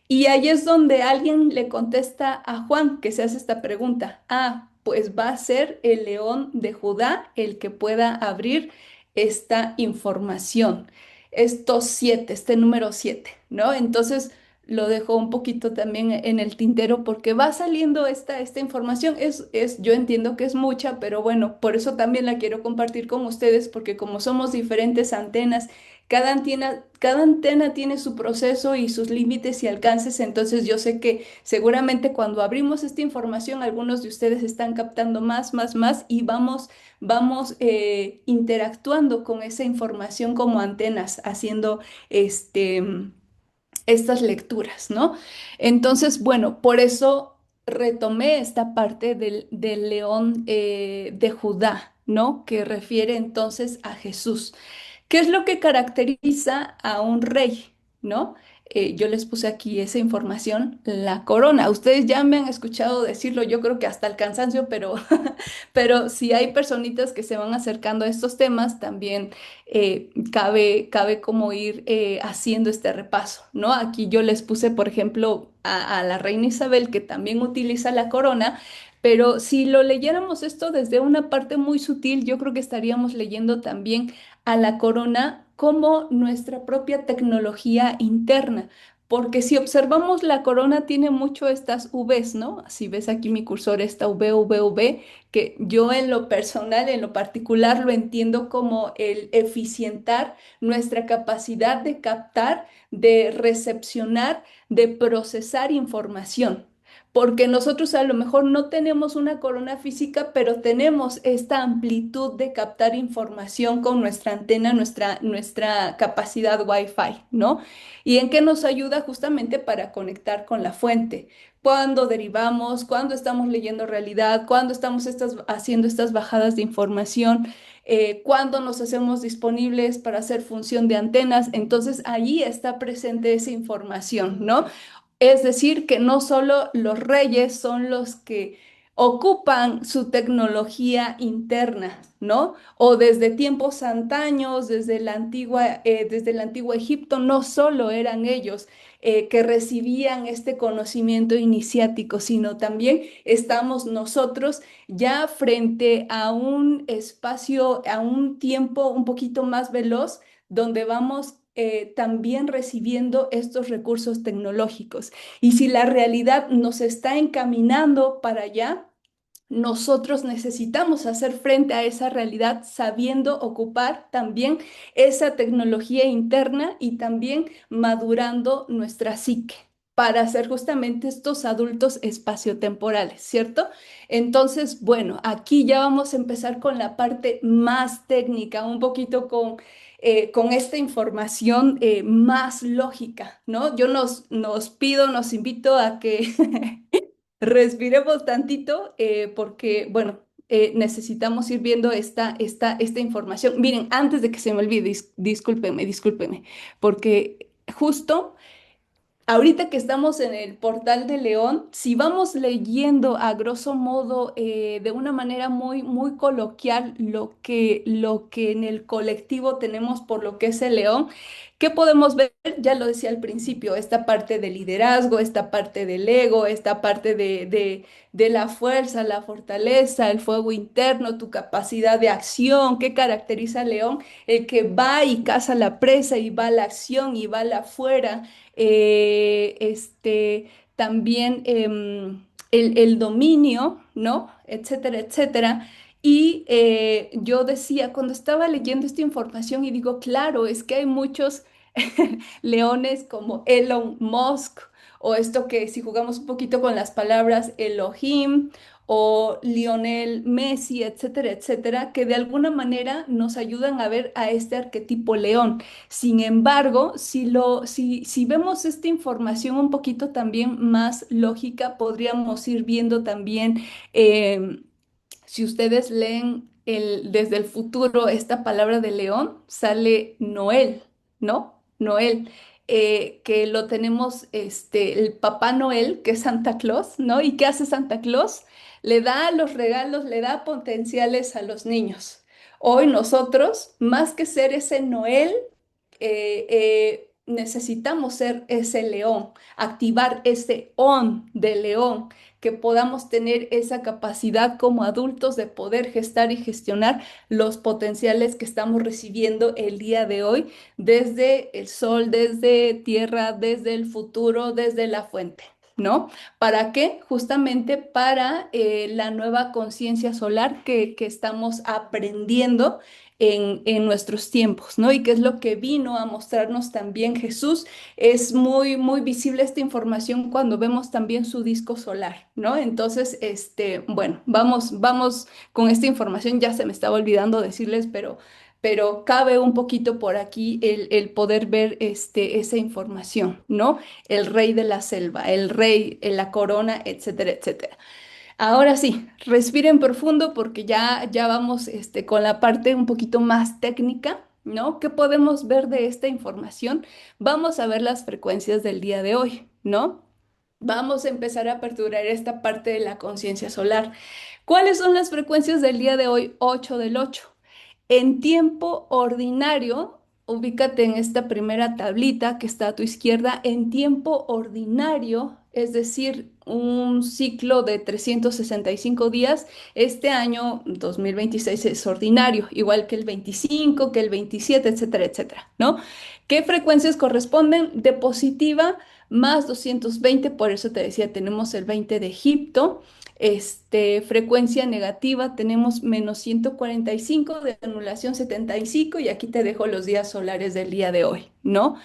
Y ahí es donde alguien le contesta a Juan, que se hace esta pregunta. Ah, pues va a ser el león de Judá el que pueda abrir esta información. Estos 7, este número 7, ¿no? Entonces lo dejo un poquito también en el tintero porque va saliendo esta información. Yo entiendo que es mucha, pero bueno, por eso también la quiero compartir con ustedes, porque como somos diferentes antenas, cada antena tiene su proceso y sus límites y alcances, entonces yo sé que seguramente cuando abrimos esta información, algunos de ustedes están captando más y vamos interactuando con esa información como antenas, haciendo este estas lecturas, ¿no? Entonces, bueno, por eso retomé esta parte del león de Judá, ¿no? Que refiere entonces a Jesús. ¿Qué es lo que caracteriza a un rey? ¿No? Yo les puse aquí esa información, la corona. Ustedes ya me han escuchado decirlo, yo creo que hasta el cansancio, pero, pero si hay personitas que se van acercando a estos temas, también cabe como ir haciendo este repaso, ¿no? Aquí yo les puse, por ejemplo, a la reina Isabel, que también utiliza la corona. Pero si lo leyéramos esto desde una parte muy sutil, yo creo que estaríamos leyendo también a la corona como nuestra propia tecnología interna. Porque si observamos, la corona tiene mucho estas Vs, ¿no? Si ves aquí mi cursor, esta V, que yo en lo personal, en lo particular, lo entiendo como el eficientar nuestra capacidad de captar, de recepcionar, de procesar información. Porque nosotros a lo mejor no tenemos una corona física, pero tenemos esta amplitud de captar información con nuestra antena, nuestra capacidad Wi-Fi, ¿no? ¿Y en qué nos ayuda? Justamente para conectar con la fuente. Cuando derivamos, cuando estamos leyendo realidad, cuando estamos haciendo estas bajadas de información, cuando nos hacemos disponibles para hacer función de antenas, entonces allí está presente esa información, ¿no? Es decir, que no solo los reyes son los que ocupan su tecnología interna, ¿no? O desde tiempos antaños, desde el antiguo Egipto, no solo eran ellos que recibían este conocimiento iniciático, sino también estamos nosotros ya frente a un espacio, a un tiempo un poquito más veloz, donde vamos también recibiendo estos recursos tecnológicos. Y si la realidad nos está encaminando para allá, nosotros necesitamos hacer frente a esa realidad sabiendo ocupar también esa tecnología interna y también madurando nuestra psique para ser justamente estos adultos espaciotemporales, ¿cierto? Entonces, bueno, aquí ya vamos a empezar con la parte más técnica, un poquito con esta información más lógica, ¿no? Yo nos invito a que respiremos tantito porque, bueno, necesitamos ir viendo esta información. Miren, antes de que se me olvide, discúlpenme, porque justo ahorita que estamos en el portal de León, si vamos leyendo a grosso modo, de una manera muy coloquial, lo que en el colectivo tenemos por lo que es el León, ¿qué podemos ver? Ya lo decía al principio, esta parte del liderazgo, esta parte del ego, esta parte de la fuerza, la fortaleza, el fuego interno, tu capacidad de acción. ¿Qué caracteriza al León? El que va y caza la presa y va a la acción y va a la afuera. También el dominio, ¿no? Etcétera, etcétera. Y yo decía, cuando estaba leyendo esta información, y digo, claro, es que hay muchos leones como Elon Musk o esto que si jugamos un poquito con las palabras Elohim o Lionel Messi, etcétera, etcétera, que de alguna manera nos ayudan a ver a este arquetipo león. Sin embargo, si vemos esta información un poquito también más lógica, podríamos ir viendo también, em, si ustedes leen desde el futuro esta palabra de león, sale Noel, ¿no? Noel, que lo tenemos, el Papá Noel, que es Santa Claus, ¿no? ¿Y qué hace Santa Claus? Le da los regalos, le da potenciales a los niños. Hoy nosotros, más que ser ese Noel, necesitamos ser ese león, activar ese on de león, que podamos tener esa capacidad como adultos de poder gestar y gestionar los potenciales que estamos recibiendo el día de hoy desde el sol, desde tierra, desde el futuro, desde la fuente. ¿No? ¿Para qué? Justamente para la nueva conciencia solar que estamos aprendiendo en nuestros tiempos, ¿no? Y qué es lo que vino a mostrarnos también Jesús. Es muy, muy visible esta información cuando vemos también su disco solar, ¿no? Entonces, bueno, vamos con esta información. Ya se me estaba olvidando decirles, pero cabe un poquito por aquí el poder ver esa información, ¿no? El rey de la selva, el rey, la corona, etcétera, etcétera. Ahora sí, respiren profundo porque ya vamos con la parte un poquito más técnica, ¿no? ¿Qué podemos ver de esta información? Vamos a ver las frecuencias del día de hoy, ¿no? Vamos a empezar a aperturar esta parte de la conciencia solar. ¿Cuáles son las frecuencias del día de hoy? 8 del 8. En tiempo ordinario, ubícate en esta primera tablita que está a tu izquierda. En tiempo ordinario, es decir, un ciclo de 365 días, este año 2026 es ordinario, igual que el 25, que el 27, etcétera, etcétera, ¿no? ¿Qué frecuencias corresponden? De positiva más 220, por eso te decía, tenemos el 20 de Egipto. Frecuencia negativa tenemos menos 145, de anulación 75, y aquí te dejo los días solares del día de hoy, ¿no?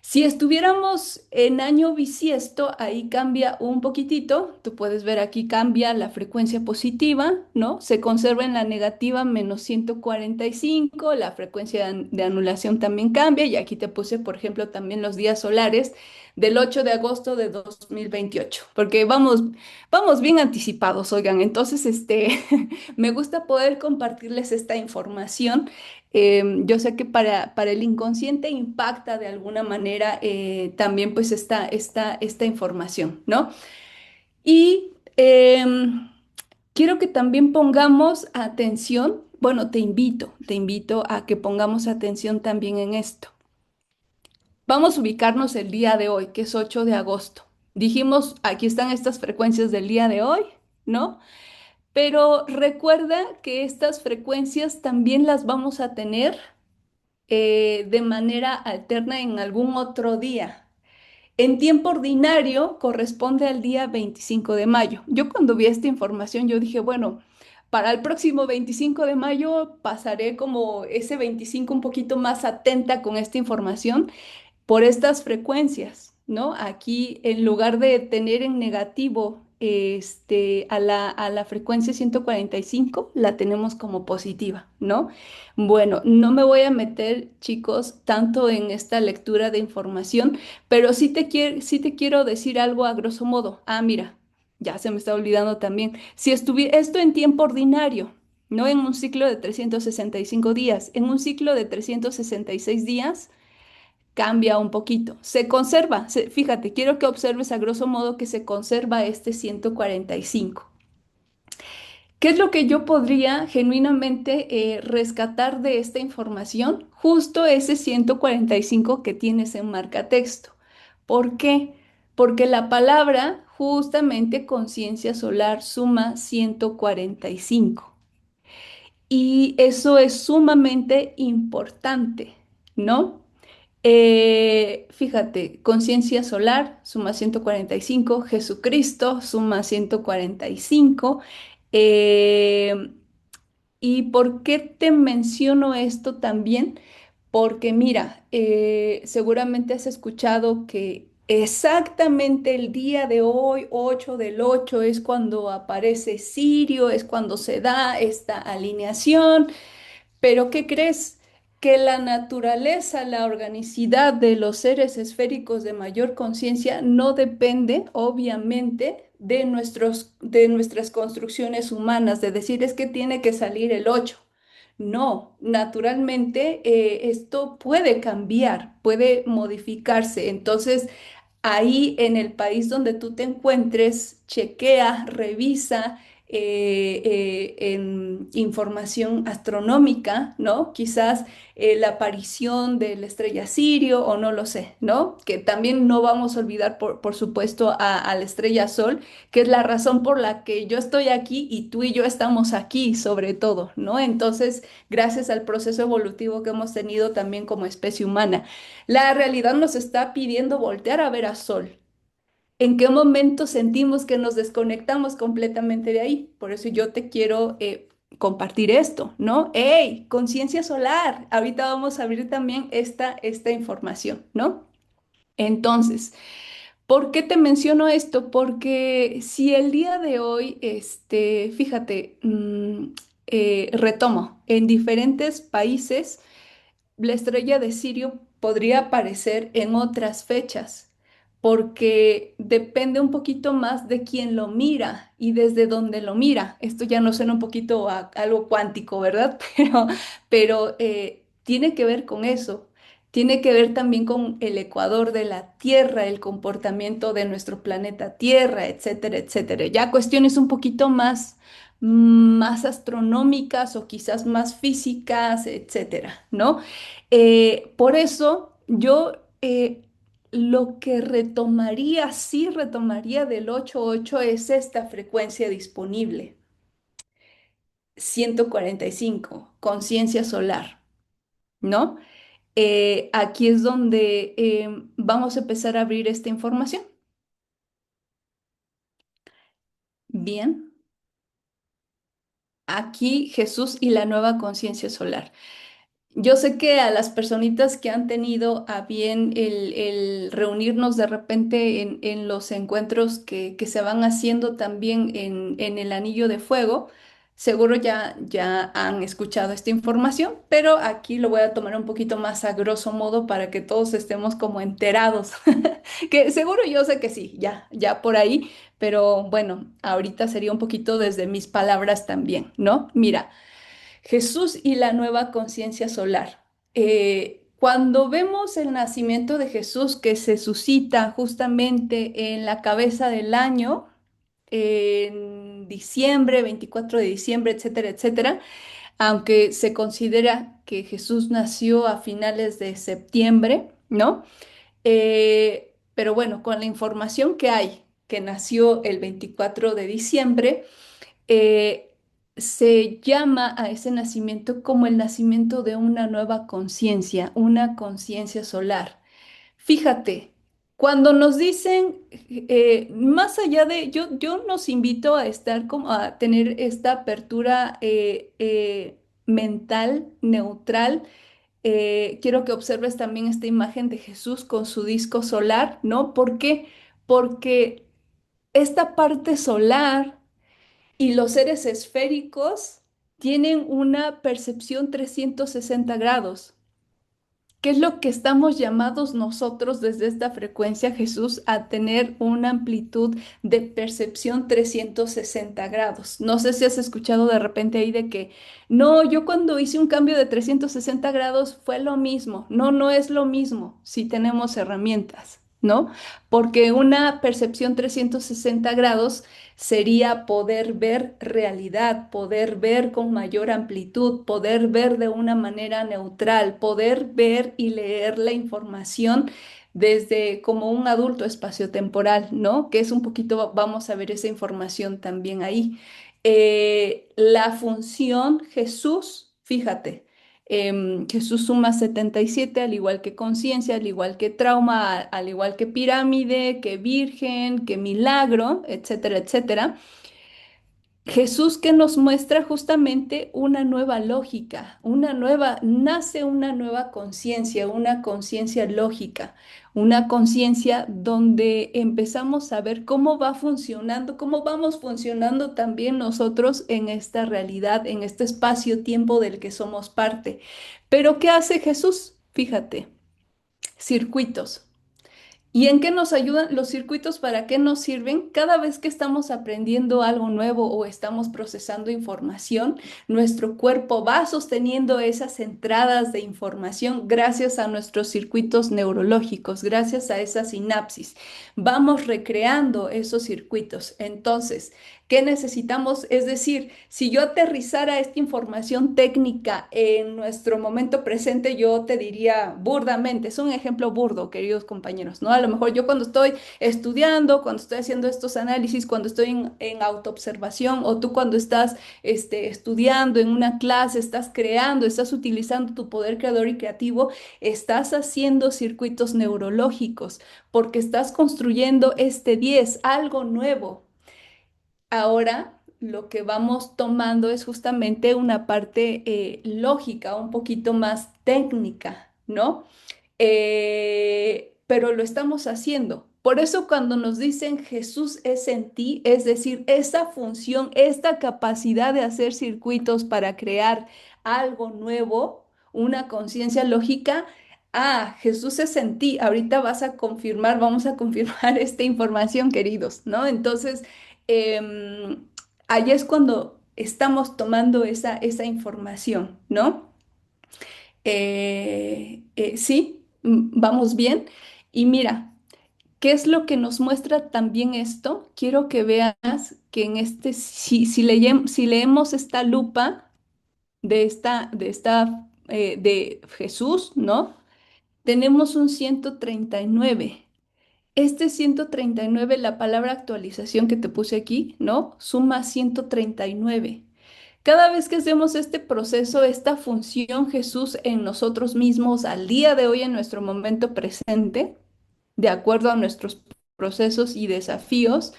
Si estuviéramos en año bisiesto, ahí cambia un poquitito. Tú puedes ver aquí cambia la frecuencia positiva, ¿no? Se conserva en la negativa menos 145. La frecuencia de anulación también cambia. Y aquí te puse, por ejemplo, también los días solares del 8 de agosto de 2028, porque vamos bien anticipados, oigan. Entonces, me gusta poder compartirles esta información. Yo sé que para el inconsciente impacta de alguna manera, también pues esta información, ¿no? Y quiero que también pongamos atención, bueno, te invito a que pongamos atención también en esto. Vamos a ubicarnos el día de hoy, que es 8 de agosto. Dijimos, aquí están estas frecuencias del día de hoy, ¿no? Pero recuerda que estas frecuencias también las vamos a tener de manera alterna en algún otro día. En tiempo ordinario corresponde al día 25 de mayo. Yo cuando vi esta información, yo dije, bueno, para el próximo 25 de mayo pasaré como ese 25 un poquito más atenta con esta información por estas frecuencias, ¿no? Aquí, en lugar de tener en negativo a la frecuencia 145, la tenemos como positiva, ¿no? Bueno, no me voy a meter, chicos, tanto en esta lectura de información, pero sí te quiero decir algo a grosso modo. Ah, mira, ya se me está olvidando también. Si estuviera esto en tiempo ordinario, no en un ciclo de 365 días, en un ciclo de 366 días, cambia un poquito. Se conserva, fíjate, quiero que observes a grosso modo que se conserva este 145. ¿Qué es lo que yo podría genuinamente rescatar de esta información? Justo ese 145 que tienes en marca texto. ¿Por qué? Porque la palabra justamente conciencia solar suma 145. Y eso es sumamente importante, ¿no? Fíjate, conciencia solar suma 145, Jesucristo suma 145. eh, ¿Y por qué te menciono esto también? Porque mira, seguramente has escuchado que Exactamente el día de hoy, 8 del 8 es cuando aparece Sirio, es cuando se da esta alineación. Pero ¿qué crees? Que la naturaleza, la organicidad de los seres esféricos de mayor conciencia no depende, obviamente, de nuestras construcciones humanas, de decir es que tiene que salir el 8. No, naturalmente esto puede cambiar, puede modificarse. Entonces, ahí en el país donde tú te encuentres, chequea, revisa en información astronómica, ¿no? Quizás la aparición de la estrella Sirio o no lo sé, ¿no? Que también no vamos a olvidar, por supuesto, a la estrella Sol, que es la razón por la que yo estoy aquí y tú y yo estamos aquí, sobre todo, ¿no? Entonces, gracias al proceso evolutivo que hemos tenido también como especie humana. La realidad nos está pidiendo voltear a ver a Sol. ¿En qué momento sentimos que nos desconectamos completamente de ahí? Por eso yo te quiero compartir esto, ¿no? ¡Hey! Conciencia solar. Ahorita vamos a abrir también esta información, ¿no? Entonces, ¿por qué te menciono esto? Porque si el día de hoy, fíjate, retomo, en diferentes países, la estrella de Sirio podría aparecer en otras fechas, porque depende un poquito más de quién lo mira y desde dónde lo mira. Esto ya nos suena un poquito a algo cuántico, ¿verdad? Pero tiene que ver con eso. Tiene que ver también con el ecuador de la Tierra, el comportamiento de nuestro planeta Tierra, etcétera, etcétera. Ya cuestiones un poquito más astronómicas o quizás más físicas, etcétera, ¿no? Por eso yo lo que retomaría, sí retomaría del 8.8 es esta frecuencia disponible, 145 conciencia solar, ¿no? Aquí es donde vamos a empezar a abrir esta información. Bien, aquí Jesús y la nueva conciencia solar. Yo sé que a las personitas que han tenido a bien el reunirnos de repente en los encuentros que se van haciendo también en el Anillo de Fuego, seguro ya han escuchado esta información, pero aquí lo voy a tomar un poquito más a grosso modo para que todos estemos como enterados. Que seguro yo sé que sí, ya por ahí, pero bueno, ahorita sería un poquito desde mis palabras también, ¿no? Mira. Jesús y la nueva conciencia solar. Cuando vemos el nacimiento de Jesús que se suscita justamente en la cabeza del año, en diciembre, 24 de diciembre, etcétera, etcétera, aunque se considera que Jesús nació a finales de septiembre, ¿no? Pero bueno, con la información que hay, que nació el 24 de diciembre, eh, se llama a ese nacimiento como el nacimiento de una nueva conciencia, una conciencia solar. Fíjate, cuando nos dicen, más allá de, yo nos invito a estar como a tener esta apertura mental, neutral. Quiero que observes también esta imagen de Jesús con su disco solar, ¿no? ¿Por qué? Porque esta parte solar y los seres esféricos tienen una percepción 360 grados. ¿Qué es lo que estamos llamados nosotros desde esta frecuencia, Jesús, a tener una amplitud de percepción 360 grados? No sé si has escuchado de repente ahí de que, no, yo cuando hice un cambio de 360 grados fue lo mismo. No, no es lo mismo si tenemos herramientas, ¿no? Porque una percepción 360 grados sería poder ver realidad, poder ver con mayor amplitud, poder ver de una manera neutral, poder ver y leer la información desde como un adulto espaciotemporal, ¿no? Que es un poquito, vamos a ver esa información también ahí. La función Jesús, fíjate. Jesús suma 77, al igual que conciencia, al igual que trauma, al igual que pirámide, que virgen, que milagro, etcétera, etcétera. Jesús que nos muestra justamente una nueva lógica, nace una nueva conciencia, una conciencia lógica, una conciencia donde empezamos a ver cómo va funcionando, cómo vamos funcionando también nosotros en esta realidad, en este espacio-tiempo del que somos parte. Pero ¿qué hace Jesús? Fíjate, circuitos. ¿Y en qué nos ayudan los circuitos? ¿Para qué nos sirven? Cada vez que estamos aprendiendo algo nuevo o estamos procesando información, nuestro cuerpo va sosteniendo esas entradas de información gracias a nuestros circuitos neurológicos, gracias a esa sinapsis. Vamos recreando esos circuitos. Entonces, ¿qué necesitamos? Es decir, si yo aterrizara esta información técnica en nuestro momento presente, yo te diría burdamente, es un ejemplo burdo, queridos compañeros, ¿no? A lo mejor yo cuando estoy estudiando, cuando estoy haciendo estos análisis, cuando estoy en autoobservación, o tú cuando estás estudiando en una clase, estás creando, estás utilizando tu poder creador y creativo, estás haciendo circuitos neurológicos porque estás construyendo este 10 algo nuevo. Ahora lo que vamos tomando es justamente una parte lógica, un poquito más técnica, ¿no? Pero lo estamos haciendo. Por eso cuando nos dicen Jesús es en ti, es decir, esa función, esta capacidad de hacer circuitos para crear algo nuevo, una conciencia lógica, Jesús es en ti. Ahorita vas a confirmar, vamos a confirmar esta información, queridos, ¿no? Entonces, ahí es cuando estamos tomando esa información, ¿no? Sí, vamos bien. Y mira, ¿qué es lo que nos muestra también esto? Quiero que veas que en si leemos esta lupa de Jesús, ¿no? Tenemos un 139. Este 139, la palabra actualización que te puse aquí, ¿no? Suma 139. Cada vez que hacemos este proceso, esta función Jesús en nosotros mismos al día de hoy, en nuestro momento presente, de acuerdo a nuestros procesos y desafíos,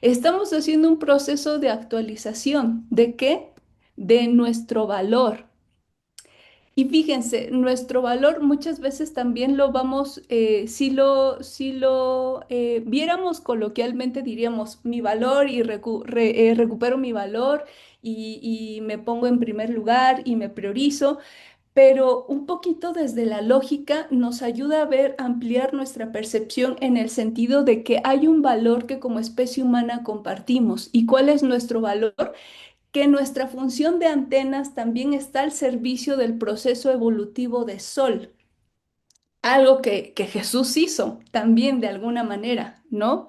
estamos haciendo un proceso de actualización. ¿De qué? De nuestro valor. Y fíjense, nuestro valor muchas veces también lo vamos, si lo viéramos coloquialmente, diríamos mi valor y recupero mi valor y me pongo en primer lugar y me priorizo, pero un poquito desde la lógica nos ayuda a ver, ampliar nuestra percepción en el sentido de que hay un valor que como especie humana compartimos. ¿Y cuál es nuestro valor? Que nuestra función de antenas también está al servicio del proceso evolutivo de Sol, algo que Jesús hizo también de alguna manera, ¿no?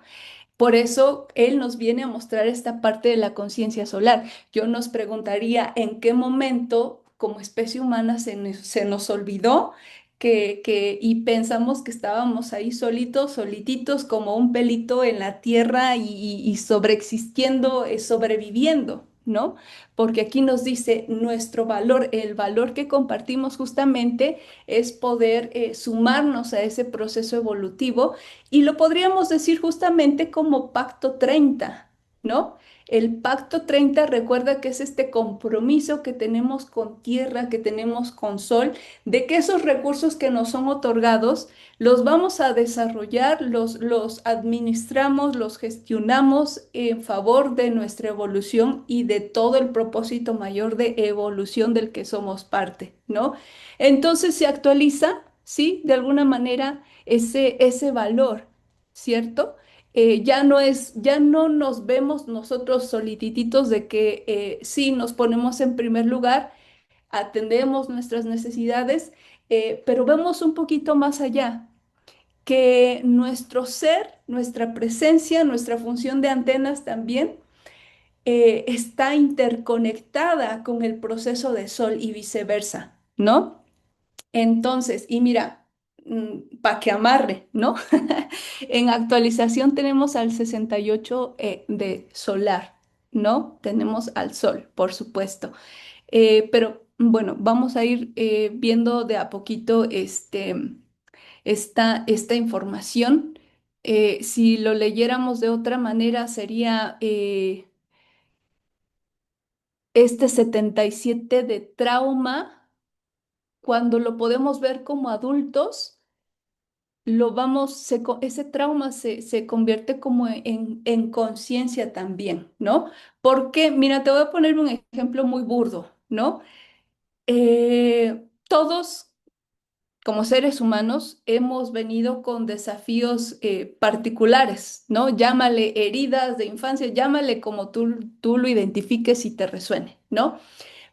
Por eso Él nos viene a mostrar esta parte de la conciencia solar. Yo nos preguntaría en qué momento como especie humana se nos olvidó y pensamos que estábamos ahí solitos, solititos, como un pelito en la tierra y sobreexistiendo, sobreviviendo, ¿no? Porque aquí nos dice nuestro valor, el valor que compartimos justamente es poder sumarnos a ese proceso evolutivo y lo podríamos decir justamente como Pacto 30, ¿no? El Pacto 30 recuerda que es este compromiso que tenemos con tierra, que tenemos con sol, de que esos recursos que nos son otorgados los vamos a desarrollar, los administramos, los gestionamos en favor de nuestra evolución y de todo el propósito mayor de evolución del que somos parte, ¿no? Entonces se actualiza, ¿sí? De alguna manera ese valor, ¿cierto? Ya no nos vemos nosotros solitititos de que sí nos ponemos en primer lugar, atendemos nuestras necesidades, pero vemos un poquito más allá, que nuestro ser, nuestra presencia, nuestra función de antenas también está interconectada con el proceso de Sol y viceversa, ¿no? Entonces, y mira, para que amarre, ¿no? En actualización tenemos al 68 de solar, ¿no? Tenemos al sol, por supuesto. Pero bueno, vamos a ir viendo de a poquito esta información. Si lo leyéramos de otra manera, sería este 77 de trauma, cuando lo podemos ver como adultos, ese trauma se convierte como en conciencia también, ¿no? Porque, mira, te voy a poner un ejemplo muy burdo, ¿no? Todos, como seres humanos, hemos venido con desafíos particulares, ¿no? Llámale heridas de infancia, llámale como tú lo identifiques y te resuene, ¿no?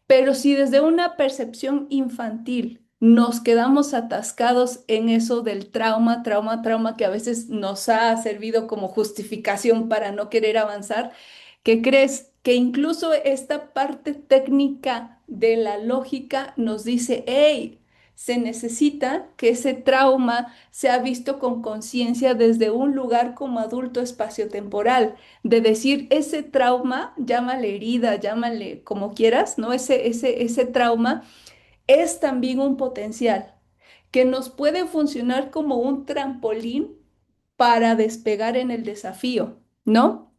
Pero si desde una percepción infantil nos quedamos atascados en eso del trauma, que a veces nos ha servido como justificación para no querer avanzar, ¿qué crees? Que incluso esta parte técnica de la lógica nos dice, hey, se necesita que ese trauma sea visto con conciencia desde un lugar como adulto espaciotemporal de decir ese trauma, llámale herida, llámale como quieras, ¿no? Ese trauma es también un potencial que nos puede funcionar como un trampolín para despegar en el desafío, ¿no?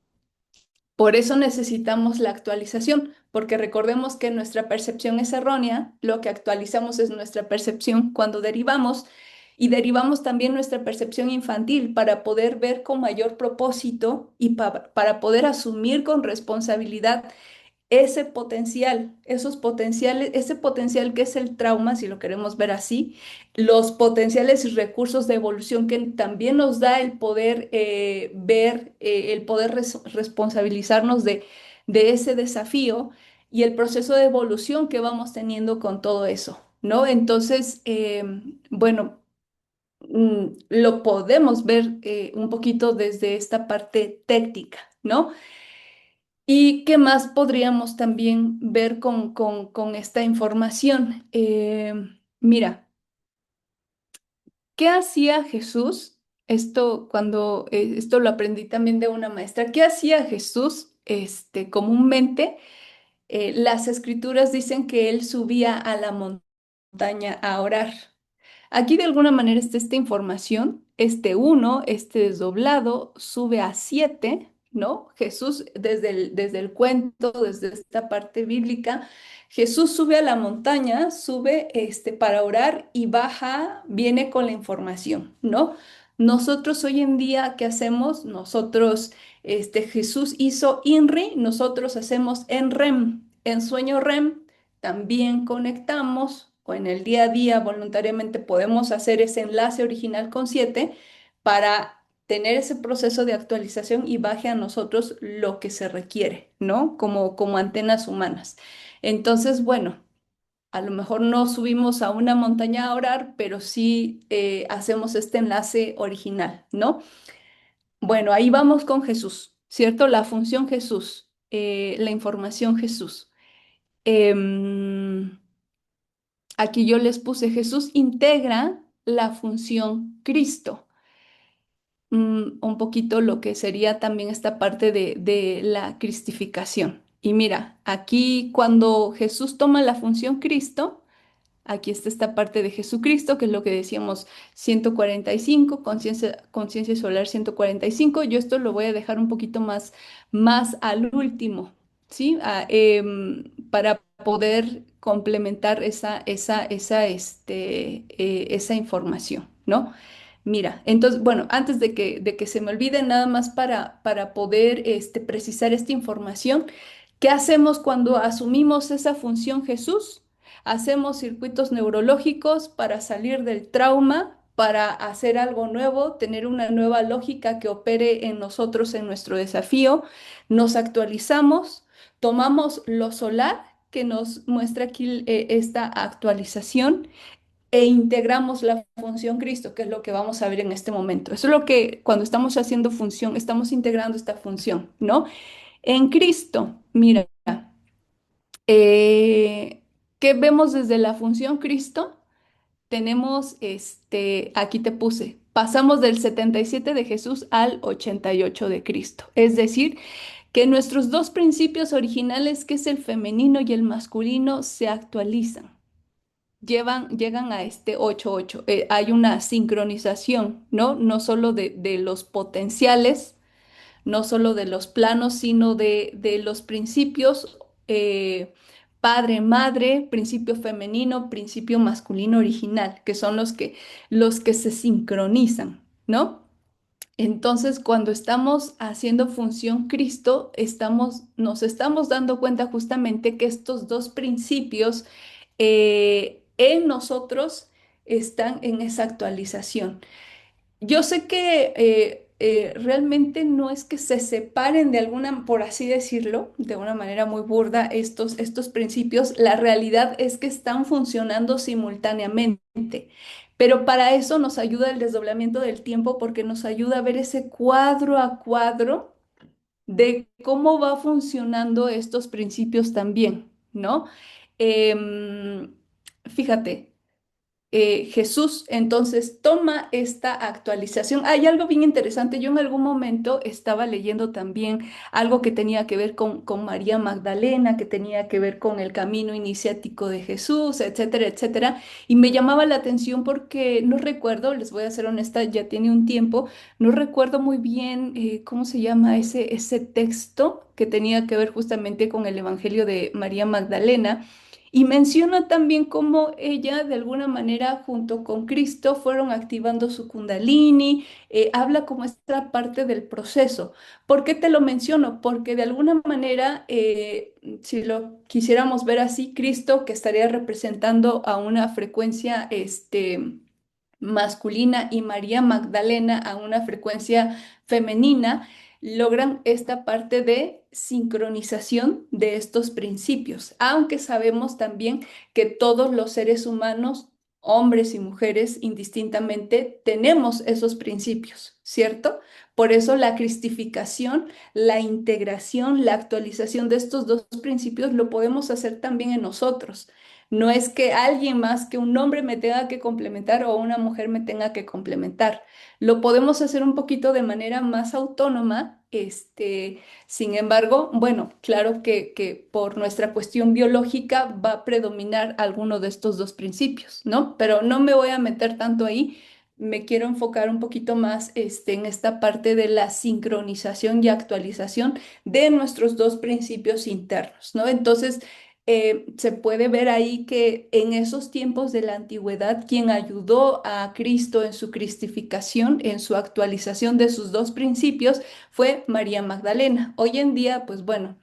Por eso necesitamos la actualización, porque recordemos que nuestra percepción es errónea, lo que actualizamos es nuestra percepción cuando derivamos y derivamos también nuestra percepción infantil para poder ver con mayor propósito y para poder asumir con responsabilidad ese potencial, esos potenciales, ese potencial que es el trauma, si lo queremos ver así, los potenciales y recursos de evolución que también nos da el poder ver, el poder responsabilizarnos de ese desafío y el proceso de evolución que vamos teniendo con todo eso, ¿no? Entonces, bueno, lo podemos ver un poquito desde esta parte técnica, ¿no? ¿Y qué más podríamos también ver con esta información? Mira, ¿qué hacía Jesús? Esto lo aprendí también de una maestra. ¿Qué hacía Jesús? Comúnmente, las escrituras dicen que él subía a la montaña a orar. Aquí de alguna manera está esta información, este uno, este desdoblado, sube a 7, ¿no? Jesús, desde el cuento, desde esta parte bíblica, Jesús sube a la montaña, sube para orar y baja, viene con la información, ¿no? Nosotros hoy en día, ¿qué hacemos? Jesús hizo INRI, nosotros hacemos en REM, en sueño REM también conectamos o en el día a día voluntariamente podemos hacer ese enlace original con 7 para tener ese proceso de actualización y baje a nosotros lo que se requiere, ¿no? Como antenas humanas. Entonces, bueno, a lo mejor no subimos a una montaña a orar, pero sí hacemos este enlace original, ¿no? Bueno, ahí vamos con Jesús, ¿cierto? La función Jesús, la información Jesús. Em, Aquí yo les puse Jesús integra la función Cristo. Un poquito lo que sería también esta parte de la cristificación. Y mira, aquí cuando Jesús toma la función Cristo, aquí está esta parte de Jesucristo, que es lo que decíamos 145, conciencia solar 145. Yo esto lo voy a dejar un poquito más al último, ¿sí? Para poder complementar esa información, ¿no? Mira, entonces, bueno, antes de que se me olvide, nada más para poder precisar esta información, ¿qué hacemos cuando asumimos esa función Jesús? Hacemos circuitos neurológicos para salir del trauma, para hacer algo nuevo, tener una nueva lógica que opere en nosotros, en nuestro desafío. Nos actualizamos, tomamos lo solar que nos muestra aquí esta actualización e integramos la función Cristo, que es lo que vamos a ver en este momento. Eso es lo que cuando estamos haciendo función, estamos integrando esta función, ¿no? En Cristo, mira. Eh, ¿Qué vemos desde la función Cristo? Tenemos, aquí te puse, pasamos del 77 de Jesús al 88 de Cristo. Es decir, que nuestros dos principios originales, que es el femenino y el masculino, se actualizan. Llegan a este 88. Hay una sincronización, ¿no? No solo de los potenciales, no solo de los planos, sino de los principios padre, madre, principio femenino, principio masculino original, que son los que se sincronizan, ¿no? Entonces, cuando estamos haciendo función Cristo, nos estamos dando cuenta justamente que estos dos principios en nosotros están en esa actualización. Yo sé que realmente no es que se separen de alguna, por así decirlo, de una manera muy burda, estos principios. La realidad es que están funcionando simultáneamente. Pero para eso nos ayuda el desdoblamiento del tiempo porque nos ayuda a ver ese cuadro a cuadro de cómo va funcionando estos principios también, ¿no? Em, Fíjate. Jesús entonces toma esta actualización. Hay algo bien interesante. Yo en algún momento estaba leyendo también algo que tenía que ver con María Magdalena, que tenía que ver con el camino iniciático de Jesús, etcétera, etcétera. Y me llamaba la atención porque no recuerdo, les voy a ser honesta, ya tiene un tiempo, no recuerdo muy bien cómo se llama ese texto que tenía que ver justamente con el Evangelio de María Magdalena. Y menciona también cómo ella, de alguna manera, junto con Cristo, fueron activando su Kundalini. Habla como esta parte del proceso. ¿Por qué te lo menciono? Porque de alguna manera, si lo quisiéramos ver así, Cristo, que estaría representando a una frecuencia, masculina y María Magdalena a una frecuencia femenina, logran esta parte de sincronización de estos principios, aunque sabemos también que todos los seres humanos, hombres y mujeres indistintamente, tenemos esos principios, ¿cierto? Por eso la cristificación, la integración, la actualización de estos dos principios lo podemos hacer también en nosotros. No es que alguien más que un hombre me tenga que complementar o una mujer me tenga que complementar. Lo podemos hacer un poquito de manera más autónoma. Sin embargo, bueno, claro que por nuestra cuestión biológica va a predominar alguno de estos dos principios, ¿no? Pero no me voy a meter tanto ahí. Me quiero enfocar un poquito más, en esta parte de la sincronización y actualización de nuestros dos principios internos, ¿no? Entonces, se puede ver ahí que en esos tiempos de la antigüedad, quien ayudó a Cristo en su cristificación, en su actualización de sus dos principios, fue María Magdalena. Hoy en día, pues bueno,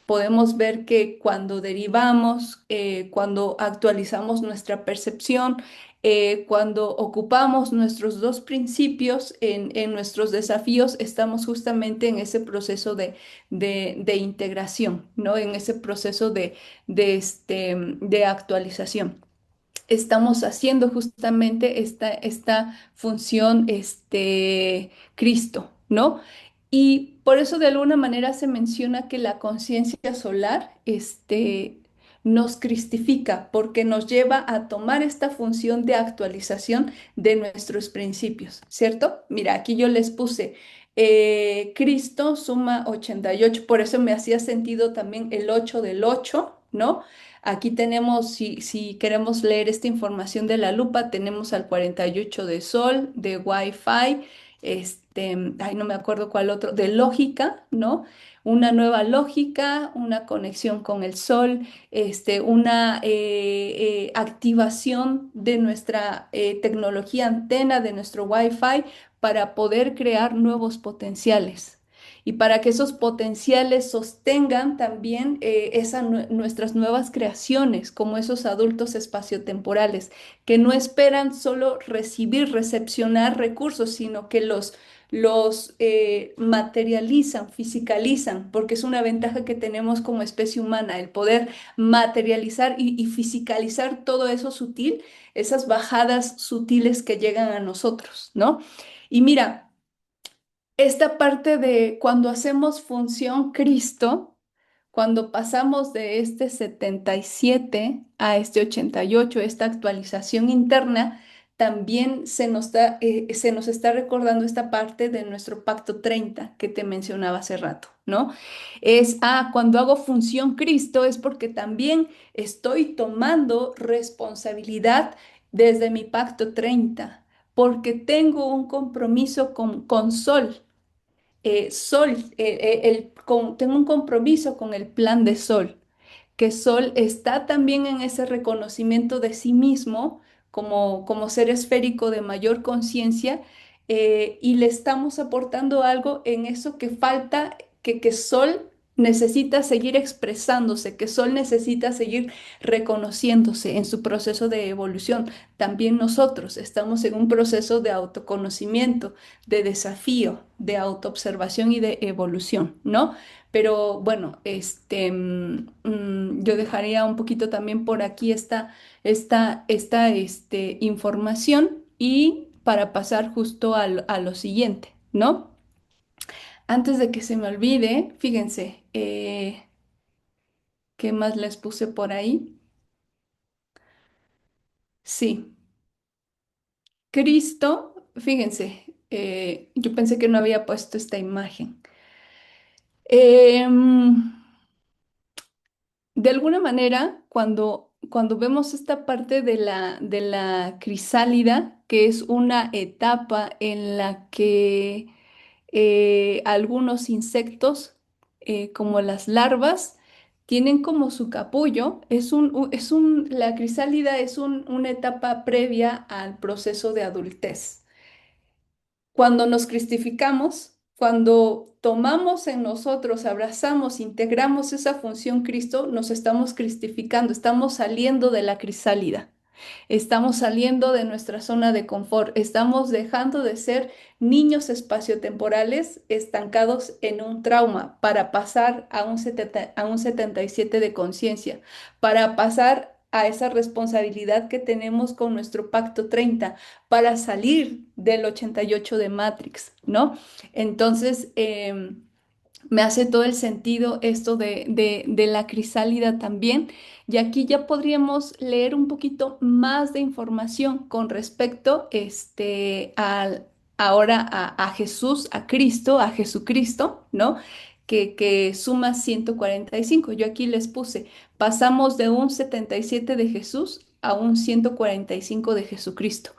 podemos ver que cuando derivamos, cuando actualizamos nuestra percepción, cuando ocupamos nuestros dos principios en nuestros desafíos, estamos justamente en ese proceso de integración, ¿no? En ese proceso de actualización. Estamos haciendo justamente esta función, Cristo, ¿no? Y por eso de alguna manera se menciona que la conciencia solar, nos cristifica, porque nos lleva a tomar esta función de actualización de nuestros principios, ¿cierto? Mira, aquí yo les puse, Cristo suma 88, por eso me hacía sentido también el 8 del 8, ¿no? Aquí tenemos, si queremos leer esta información de la lupa, tenemos al 48 de Sol, de Wi-Fi, ay, no me acuerdo cuál otro, de lógica, ¿no? Una nueva lógica, una conexión con el Sol, una activación de nuestra tecnología antena, de nuestro Wi-Fi, para poder crear nuevos potenciales y para que esos potenciales sostengan también nuestras nuevas creaciones, como esos adultos espaciotemporales, que no esperan solo recibir, recepcionar recursos, sino que los materializan, fisicalizan, porque es una ventaja que tenemos como especie humana, el poder materializar y fisicalizar todo eso sutil, esas bajadas sutiles que llegan a nosotros, ¿no? Y mira, esta parte de cuando hacemos función Cristo, cuando pasamos de este 77 a este 88, esta actualización interna, también se nos está recordando esta parte de nuestro pacto 30 que te mencionaba hace rato, ¿no? Cuando hago función Cristo es porque también estoy tomando responsabilidad desde mi pacto 30 porque tengo un compromiso con Sol. Sol, tengo un compromiso con el plan de Sol. que Sol está también en ese reconocimiento de sí mismo como ser esférico de mayor conciencia, y le estamos aportando algo en eso que falta, que Sol necesita seguir expresándose, que Sol necesita seguir reconociéndose en su proceso de evolución. También nosotros estamos en un proceso de autoconocimiento, de desafío, de autoobservación y de evolución, ¿no? Pero bueno, yo dejaría un poquito también por aquí esta información y para pasar justo a lo siguiente, ¿no? Antes de que se me olvide, fíjense, ¿qué más les puse por ahí? Sí, Cristo, fíjense, yo pensé que no había puesto esta imagen. Em, De alguna manera, cuando vemos esta parte de la crisálida, que es una etapa en la que algunos insectos, como las larvas, tienen como su capullo, la crisálida es una etapa previa al proceso de adultez. Cuando nos cristificamos, cuando tomamos en nosotros, abrazamos, integramos esa función Cristo, nos estamos cristificando, estamos saliendo de la crisálida. Estamos saliendo de nuestra zona de confort, estamos dejando de ser niños espaciotemporales estancados en un trauma para pasar a un 77 de conciencia, para pasar a esa responsabilidad que tenemos con nuestro pacto 30, para salir del 88 de Matrix, ¿no? Entonces, me hace todo el sentido esto de la crisálida también. Y aquí ya podríamos leer un poquito más de información con respecto ahora a Jesús, a Cristo, a Jesucristo, ¿no? Que suma 145. Yo aquí les puse, pasamos de un 77 de Jesús a un 145 de Jesucristo.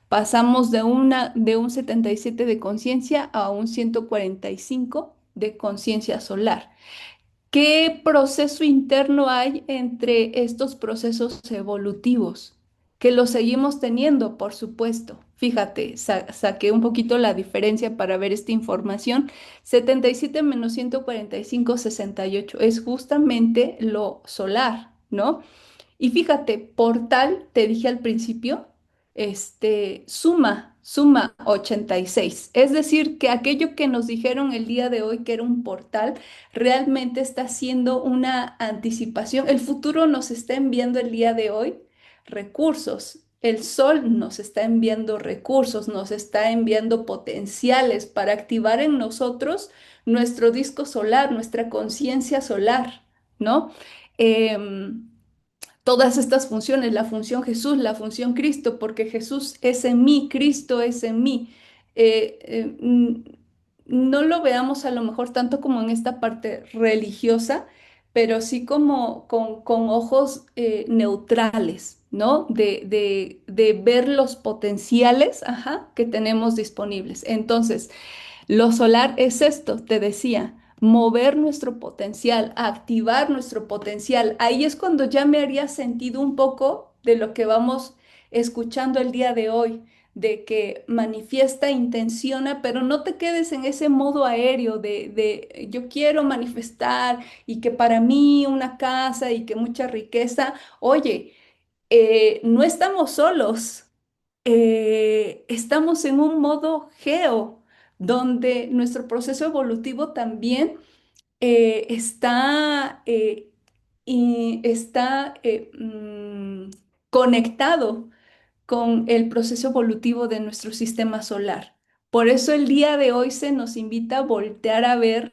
Pasamos de un 77 de conciencia a un 145 de conciencia solar. ¿Qué proceso interno hay entre estos procesos evolutivos? Que los seguimos teniendo, por supuesto. Fíjate, saqué un poquito la diferencia para ver esta información. 77 menos 145, 68. Es justamente lo solar, ¿no? Y fíjate, portal, te dije al principio, suma 86. Es decir, que aquello que nos dijeron el día de hoy que era un portal, realmente está siendo una anticipación. El futuro nos está enviando el día de hoy recursos. El sol nos está enviando recursos, nos está enviando potenciales para activar en nosotros nuestro disco solar, nuestra conciencia solar, ¿no? Em, Todas estas funciones, la función Jesús, la función Cristo, porque Jesús es en mí, Cristo es en mí. Eh, eh, mm, no lo veamos a lo mejor tanto como en esta parte religiosa, pero sí como con ojos neutrales, ¿no? De ver los potenciales, ajá, que tenemos disponibles. Entonces, lo solar es esto, te decía, mover nuestro potencial, activar nuestro potencial. Ahí es cuando ya me haría sentido un poco de lo que vamos escuchando el día de hoy, de que manifiesta, intenciona, pero no te quedes en ese modo aéreo de yo quiero manifestar y que para mí una casa y que mucha riqueza. Oye, no estamos solos, estamos en un modo geo, donde nuestro proceso evolutivo también está conectado con el proceso evolutivo de nuestro sistema solar. Por eso el día de hoy se nos invita a voltear a ver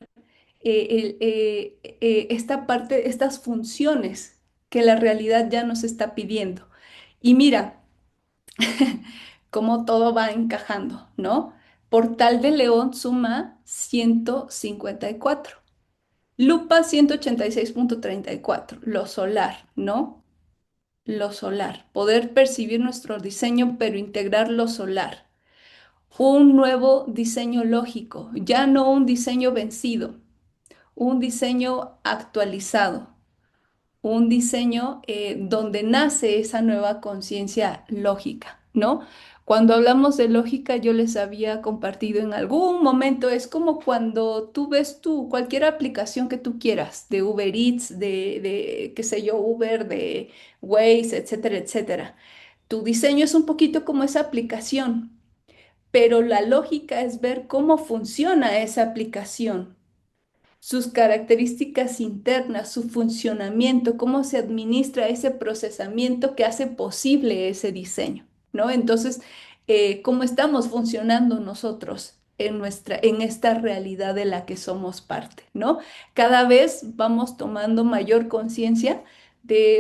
esta parte, estas funciones que la realidad ya nos está pidiendo. Y mira, cómo todo va encajando, ¿no? Portal de León suma 154. Lupa 186,34. Lo solar, ¿no? Lo solar. Poder percibir nuestro diseño, pero integrar lo solar. Un nuevo diseño lógico, ya no un diseño vencido, un diseño actualizado. un diseño donde nace esa nueva conciencia lógica, ¿no? Cuando hablamos de lógica, yo les había compartido en algún momento, es como cuando tú ves cualquier aplicación que tú quieras, de Uber Eats, qué sé yo, Uber, de Waze, etcétera, etcétera. Tu diseño es un poquito como esa aplicación, pero la lógica es ver cómo funciona esa aplicación, sus características internas, su funcionamiento, cómo se administra ese procesamiento que hace posible ese diseño, ¿no? Entonces, cómo estamos funcionando nosotros en esta realidad de la que somos parte, ¿no? Cada vez vamos tomando mayor conciencia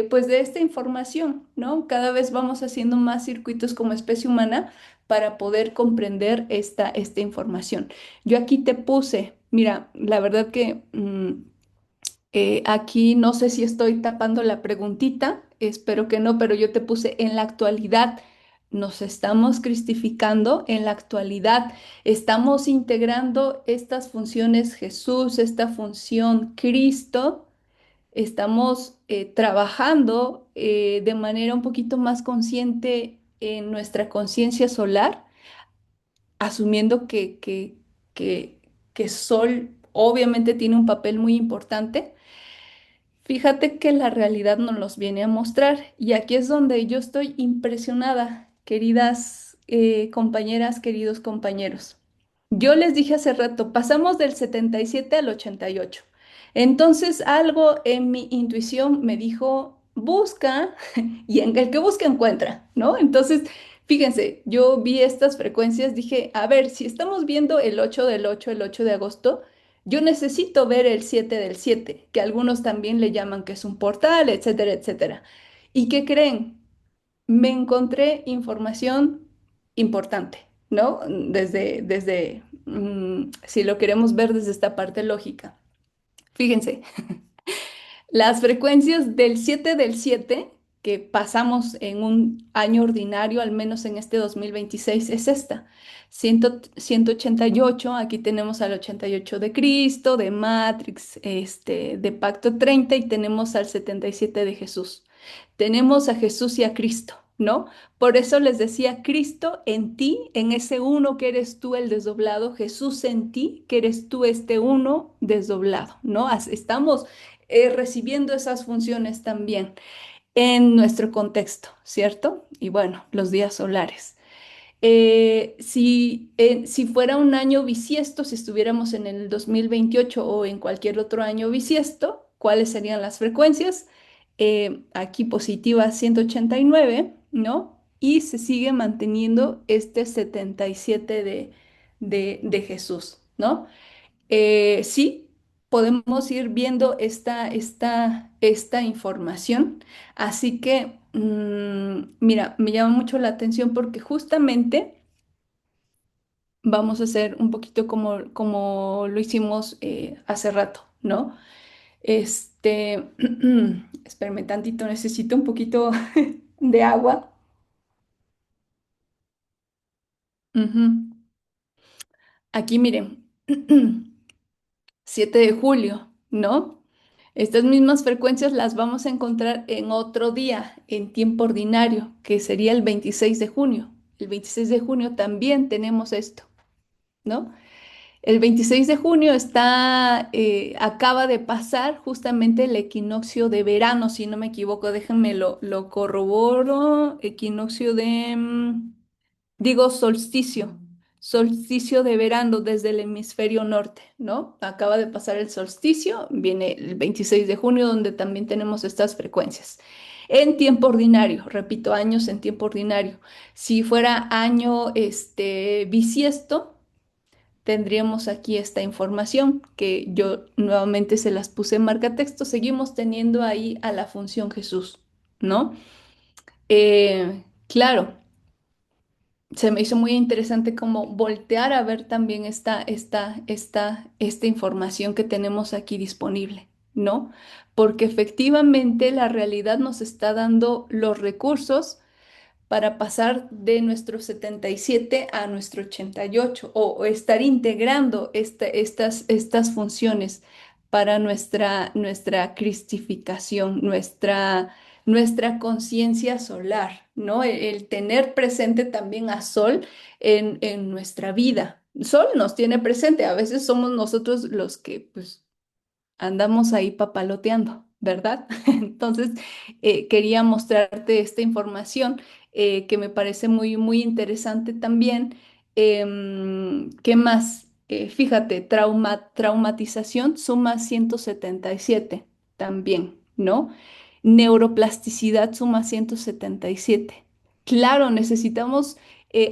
pues, de esta información, ¿no? Cada vez vamos haciendo más circuitos como especie humana para poder comprender esta información. Yo aquí te puse, mira, la verdad que aquí no sé si estoy tapando la preguntita, espero que no, pero yo te puse en la actualidad. Nos estamos cristificando en la actualidad, estamos integrando estas funciones Jesús, esta función Cristo, estamos trabajando de manera un poquito más consciente en nuestra conciencia solar, asumiendo que, que Sol obviamente tiene un papel muy importante. Fíjate que la realidad nos los viene a mostrar y aquí es donde yo estoy impresionada, queridas compañeras, queridos compañeros. Yo les dije hace rato, pasamos del 77 al 88. Entonces algo en mi intuición me dijo, busca y en el que busca encuentra, ¿no? Entonces, fíjense, yo vi estas frecuencias, dije, a ver, si estamos viendo el 8 del 8, el 8 de agosto, yo necesito ver el 7 del 7, que algunos también le llaman que es un portal, etcétera, etcétera. ¿Y qué creen? Me encontré información importante, ¿no? Si lo queremos ver desde esta parte lógica. Fíjense, las frecuencias del 7 del 7 que pasamos en un año ordinario, al menos en este 2026 es esta. 188, aquí tenemos al 88 de Cristo, de Matrix, de Pacto 30 y tenemos al 77 de Jesús. Tenemos a Jesús y a Cristo, ¿no? Por eso les decía, Cristo en ti, en ese uno que eres tú el desdoblado, Jesús en ti, que eres tú este uno desdoblado, ¿no? Estamos recibiendo esas funciones también en nuestro contexto, ¿cierto? Y bueno, los días solares. Si fuera un año bisiesto, si estuviéramos en el 2028 o en cualquier otro año bisiesto, ¿cuáles serían las frecuencias? Aquí positiva 189, ¿no? Y se sigue manteniendo este 77 de Jesús, ¿no? Sí, podemos ir viendo esta información. Así que, mira, me llama mucho la atención porque justamente vamos a hacer un poquito como lo hicimos hace rato, ¿no? Este, espérame tantito, necesito un poquito de agua. Ujú. Aquí miren, 7 de julio, ¿no? Estas mismas frecuencias las vamos a encontrar en otro día, en tiempo ordinario, que sería el 26 de junio. El 26 de junio también tenemos esto, ¿no? El 26 de junio acaba de pasar justamente el equinoccio de verano, si no me equivoco, déjenme lo corroboro, equinoccio digo solsticio de verano desde el hemisferio norte, ¿no? Acaba de pasar el solsticio, viene el 26 de junio donde también tenemos estas frecuencias. En tiempo ordinario, repito, años en tiempo ordinario. Si fuera año bisiesto, tendríamos aquí esta información que yo nuevamente se las puse en marcatexto. Seguimos teniendo ahí a la función Jesús, ¿no? Claro, se me hizo muy interesante como voltear a ver también esta información que tenemos aquí disponible, ¿no? Porque efectivamente la realidad nos está dando los recursos para pasar de nuestro 77 a nuestro 88 o estar integrando estas funciones para nuestra cristificación, nuestra conciencia solar, ¿no? El tener presente también a Sol en nuestra vida. Sol nos tiene presente, a veces somos nosotros los que pues andamos ahí papaloteando, ¿verdad? Entonces, quería mostrarte esta información que me parece muy, muy interesante también. ¿Qué más? Fíjate, traumatización suma 177 también, ¿no? Neuroplasticidad suma 177. Claro, necesitamos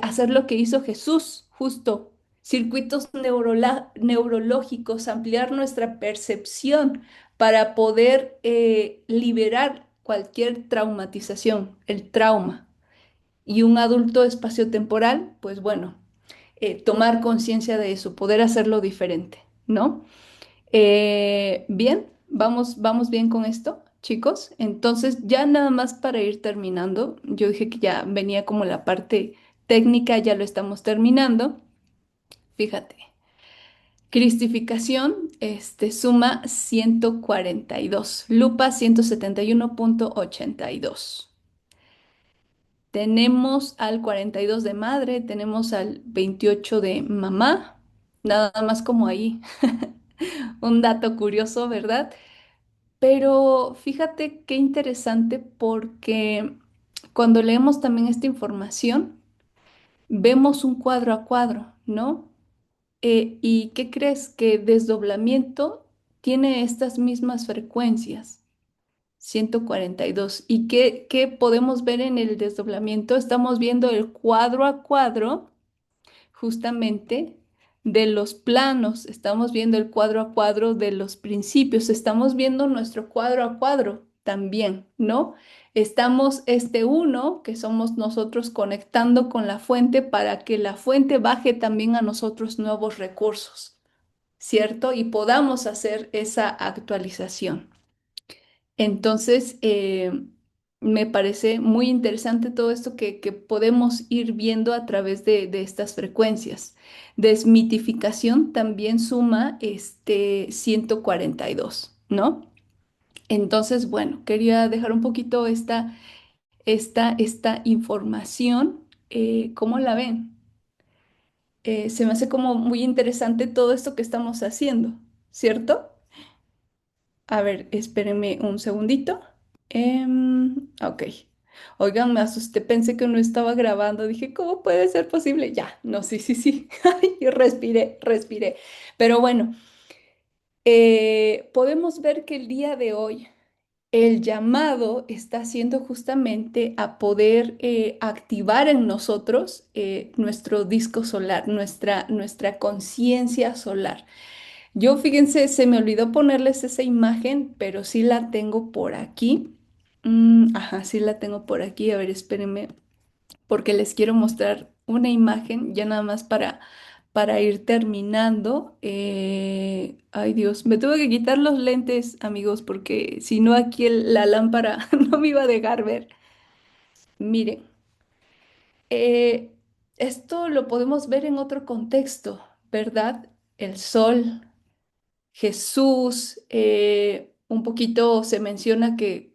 hacer lo que hizo Jesús, justo circuitos neurológicos, ampliar nuestra percepción para poder liberar cualquier traumatización, el trauma. Y un adulto espaciotemporal, pues bueno, tomar conciencia de eso, poder hacerlo diferente, ¿no? Bien, vamos bien con esto, chicos. Entonces, ya nada más para ir terminando, yo dije que ya venía como la parte técnica, ya lo estamos terminando. Fíjate. Cristificación, suma 142. Lupa 171,82. Tenemos al 42 de madre, tenemos al 28 de mamá. Nada más como ahí, un dato curioso, ¿verdad? Pero fíjate qué interesante porque cuando leemos también esta información, vemos un cuadro a cuadro, ¿no? ¿Y qué crees? Que desdoblamiento tiene estas mismas frecuencias, 142. ¿Y qué podemos ver en el desdoblamiento? Estamos viendo el cuadro a cuadro justamente de los planos, estamos viendo el cuadro a cuadro de los principios, estamos viendo nuestro cuadro a cuadro también, ¿no? Estamos este uno, que somos nosotros, conectando con la fuente para que la fuente baje también a nosotros nuevos recursos, ¿cierto? Y podamos hacer esa actualización. Entonces, me parece muy interesante todo esto que podemos ir viendo a través de estas frecuencias. Desmitificación también suma 142, ¿no? Entonces, bueno, quería dejar un poquito esta información. ¿Cómo la ven? Se me hace como muy interesante todo esto que estamos haciendo, ¿cierto? A ver, espérenme un segundito. Ok. Oigan, me asusté, pensé que no estaba grabando. Dije, ¿cómo puede ser posible? Ya, no, sí, sí, sí. Y respiré. Pero bueno, podemos ver que el día de hoy el llamado está haciendo justamente a poder activar en nosotros nuestro disco solar, nuestra conciencia solar. Yo, fíjense, se me olvidó ponerles esa imagen, pero sí la tengo por aquí. Ajá, sí la tengo por aquí. A ver, espérenme, porque les quiero mostrar una imagen ya nada más para ir terminando. Ay, Dios, me tuve que quitar los lentes, amigos, porque si no aquí la lámpara no me iba a dejar ver. Miren, eh, esto lo podemos ver en otro contexto, ¿verdad? El sol. Jesús, un poquito se menciona que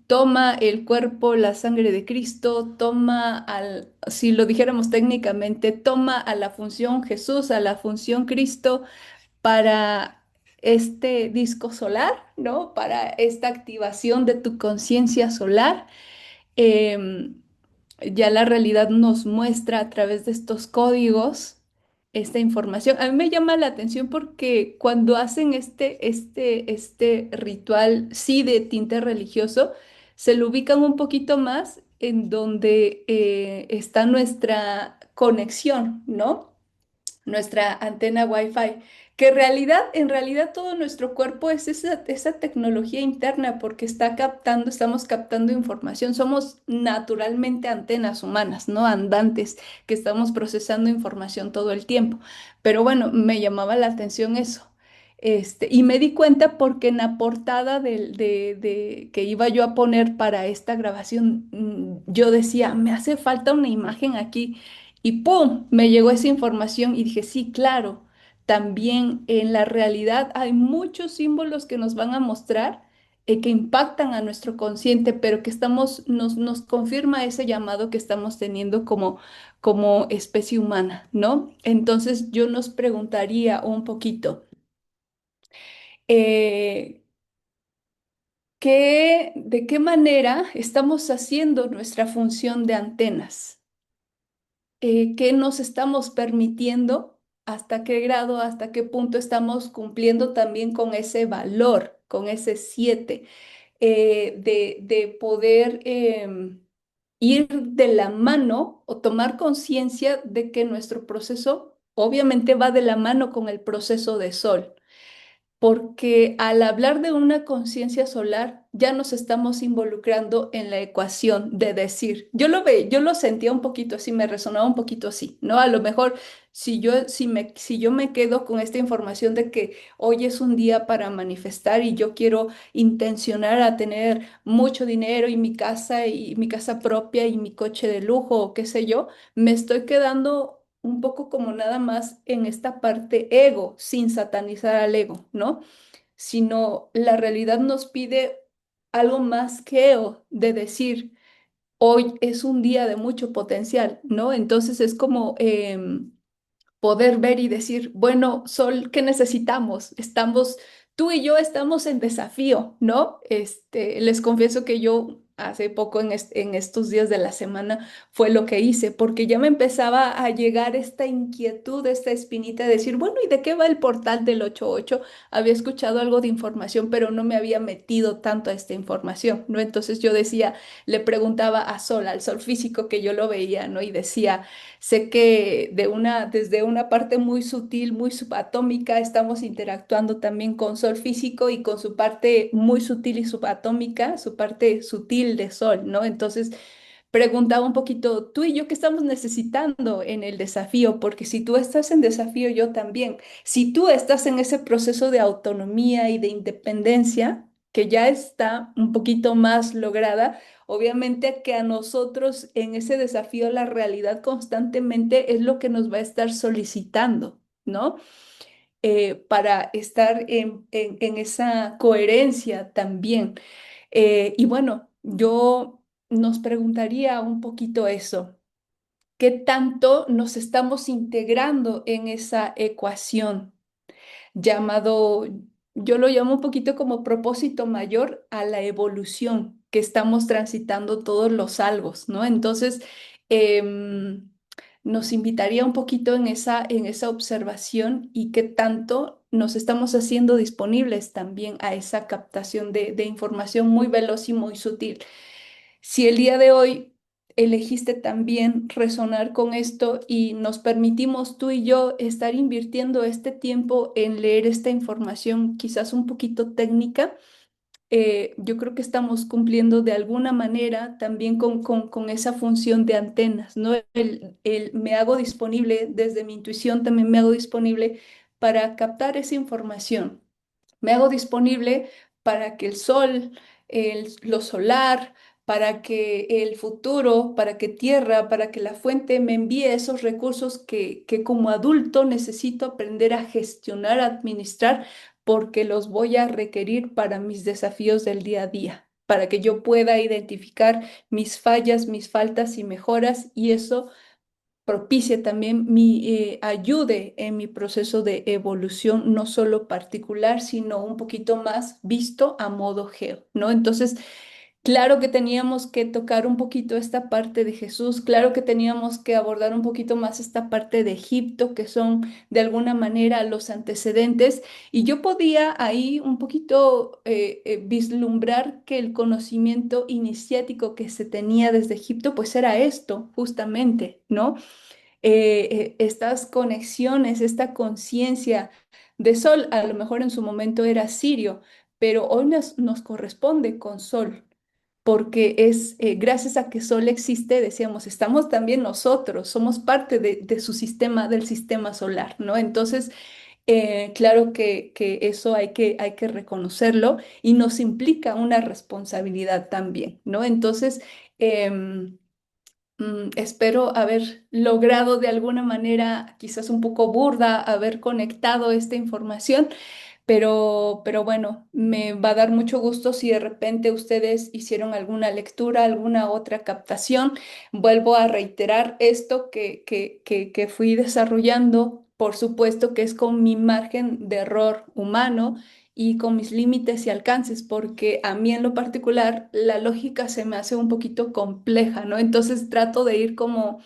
toma el cuerpo, la sangre de Cristo, si lo dijéramos técnicamente, toma a la función Jesús, a la función Cristo para este disco solar, ¿no? Para esta activación de tu conciencia solar. Em, ya la realidad nos muestra a través de estos códigos esta información. A mí me llama la atención porque cuando hacen este ritual, sí, de tinte religioso, se lo ubican un poquito más en donde está nuestra conexión, ¿no? Nuestra antena Wi-Fi, que en realidad todo nuestro cuerpo es esa tecnología interna porque estamos captando información. Somos naturalmente antenas humanas, ¿no? Andantes que estamos procesando información todo el tiempo. Pero bueno, me llamaba la atención eso. Y me di cuenta porque en la portada que iba yo a poner para esta grabación, yo decía, me hace falta una imagen aquí y ¡pum! Me llegó esa información y dije, sí, claro, también en la realidad hay muchos símbolos que nos van a mostrar que impactan a nuestro consciente, pero que nos confirma ese llamado que estamos teniendo como especie humana, ¿no? Entonces yo nos preguntaría un poquito, eh, ¿de qué manera estamos haciendo nuestra función de antenas? ¿Qué nos estamos permitiendo? ¿Hasta qué grado, hasta qué punto estamos cumpliendo también con ese valor, con ese 7, de poder ir de la mano o tomar conciencia de que nuestro proceso obviamente va de la mano con el proceso de sol? Porque al hablar de una conciencia solar, ya nos estamos involucrando en la ecuación de decir, yo lo sentía un poquito así, me resonaba un poquito así, ¿no? A lo mejor si yo me quedo con esta información de que hoy es un día para manifestar y yo quiero intencionar a tener mucho dinero y mi casa propia y mi coche de lujo o qué sé yo, me estoy quedando un poco como nada más en esta parte ego, sin satanizar al ego, ¿no? Sino la realidad nos pide algo más que de decir, hoy es un día de mucho potencial, ¿no? Entonces es como poder ver y decir, bueno, Sol, ¿qué necesitamos? Tú y yo estamos en desafío, ¿no? Les confieso que yo hace poco en estos días de la semana fue lo que hice, porque ya me empezaba a llegar esta inquietud, esta espinita de decir, bueno, ¿y de qué va el portal del 88? Había escuchado algo de información, pero no me había metido tanto a esta información, ¿no? Entonces yo decía, le preguntaba a Sol, al Sol físico que yo lo veía, ¿no? Y decía, sé que desde una parte muy sutil, muy subatómica, estamos interactuando también con Sol físico y con su parte muy sutil y subatómica, su parte sutil de Sol, ¿no? Entonces, preguntaba un poquito, tú y yo, ¿qué estamos necesitando en el desafío? Porque si tú estás en desafío, yo también. Si tú estás en ese proceso de autonomía y de independencia, que ya está un poquito más lograda, obviamente que a nosotros en ese desafío la realidad constantemente es lo que nos va a estar solicitando, ¿no? Para estar en esa coherencia también. Y bueno, yo nos preguntaría un poquito eso. ¿Qué tanto nos estamos integrando en esa ecuación llamado, yo lo llamo un poquito como propósito mayor a la evolución que estamos transitando todos los algos, ¿no? Entonces, em, nos invitaría un poquito en esa observación y qué tanto nos estamos haciendo disponibles también a esa captación de información muy veloz y muy sutil. Si el día de hoy elegiste también resonar con esto y nos permitimos tú y yo estar invirtiendo este tiempo en leer esta información quizás un poquito técnica, yo creo que estamos cumpliendo de alguna manera también con esa función de antenas, ¿no? Me hago disponible desde mi intuición, también me hago disponible para captar esa información. Me hago disponible para que el sol, lo solar, para que el futuro, para que tierra, para que la fuente me envíe esos recursos que como adulto necesito aprender a gestionar, a administrar, porque los voy a requerir para mis desafíos del día a día, para que yo pueda identificar mis fallas, mis faltas y mejoras, y eso propicie también ayude en mi proceso de evolución, no solo particular, sino un poquito más visto a modo geo, ¿no? Entonces, claro que teníamos que tocar un poquito esta parte de Jesús, claro que teníamos que abordar un poquito más esta parte de Egipto, que son de alguna manera los antecedentes, y yo podía ahí un poquito vislumbrar que el conocimiento iniciático que se tenía desde Egipto, pues era esto, justamente, ¿no? Estas conexiones, esta conciencia de Sol, a lo mejor en su momento era Sirio, pero hoy nos corresponde con Sol, porque es gracias a que Sol existe, decíamos, estamos también nosotros, somos parte de su sistema, del sistema solar, ¿no? Entonces, claro que eso hay que reconocerlo y nos implica una responsabilidad también, ¿no? Entonces, em, Espero haber logrado de alguna manera, quizás un poco burda, haber conectado esta información. Pero bueno, me va a dar mucho gusto si de repente ustedes hicieron alguna lectura, alguna otra captación. Vuelvo a reiterar esto que fui desarrollando, por supuesto que es con mi margen de error humano y con mis límites y alcances, porque a mí en lo particular la lógica se me hace un poquito compleja, ¿no? Entonces trato de ir como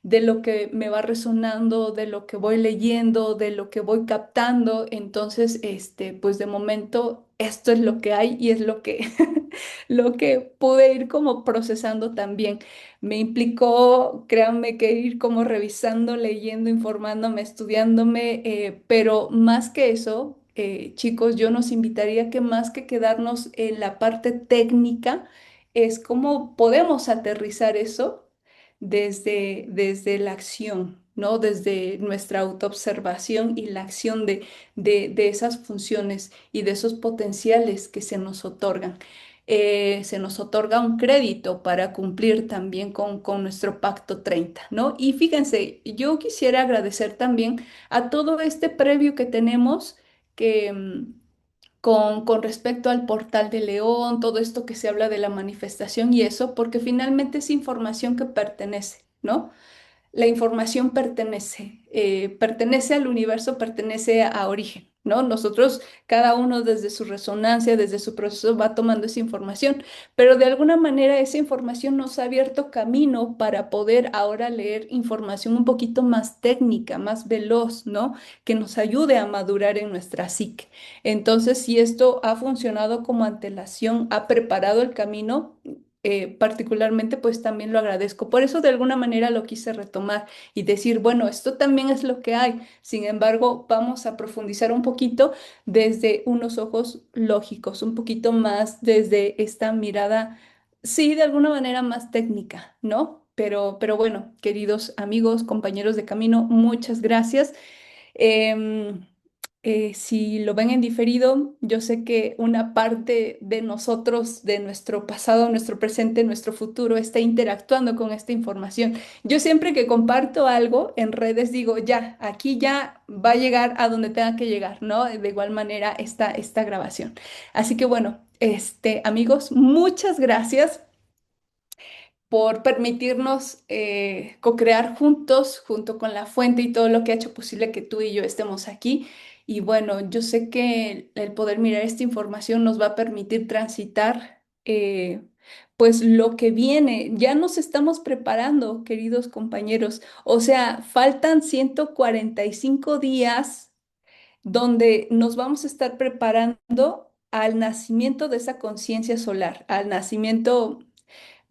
de lo que me va resonando, de lo que voy leyendo, de lo que voy captando. Entonces, pues de momento esto es lo que hay y es lo que, lo que pude ir como procesando también. Me implicó, créanme, que ir como revisando, leyendo, informándome, estudiándome, pero más que eso, chicos, yo nos invitaría que más que quedarnos en la parte técnica, es cómo podemos aterrizar eso desde la acción, ¿no? Desde nuestra autoobservación y la acción de esas funciones y de esos potenciales que se nos otorgan. Se nos otorga un crédito para cumplir también con nuestro Pacto 30, ¿no? Y fíjense, yo quisiera agradecer también a todo este previo que tenemos que... con respecto al portal de León, todo esto que se habla de la manifestación y eso, porque finalmente es información que pertenece, ¿no? La información pertenece, pertenece al universo, pertenece a origen, ¿no? Nosotros, cada uno desde su resonancia, desde su proceso, va tomando esa información, pero de alguna manera esa información nos ha abierto camino para poder ahora leer información un poquito más técnica, más veloz, ¿no? Que nos ayude a madurar en nuestra psique. Entonces, si esto ha funcionado como antelación, ha preparado el camino, particularmente, pues también lo agradezco. Por eso de alguna manera lo quise retomar y decir, bueno, esto también es lo que hay. Sin embargo, vamos a profundizar un poquito desde unos ojos lógicos, un poquito más desde esta mirada, sí, de alguna manera más técnica, ¿no? Pero bueno, queridos amigos, compañeros de camino, muchas gracias. Em, si lo ven en diferido, yo sé que una parte de nosotros, de nuestro pasado, nuestro presente, nuestro futuro, está interactuando con esta información. Yo siempre que comparto algo en redes digo, ya, aquí ya va a llegar a donde tenga que llegar, ¿no? De igual manera esta grabación. Así que bueno, amigos, muchas gracias por permitirnos co-crear juntos, junto con la fuente y todo lo que ha hecho posible que tú y yo estemos aquí. Y bueno, yo sé que el poder mirar esta información nos va a permitir transitar pues lo que viene. Ya nos estamos preparando, queridos compañeros. O sea, faltan 145 días donde nos vamos a estar preparando al nacimiento de esa conciencia solar, al nacimiento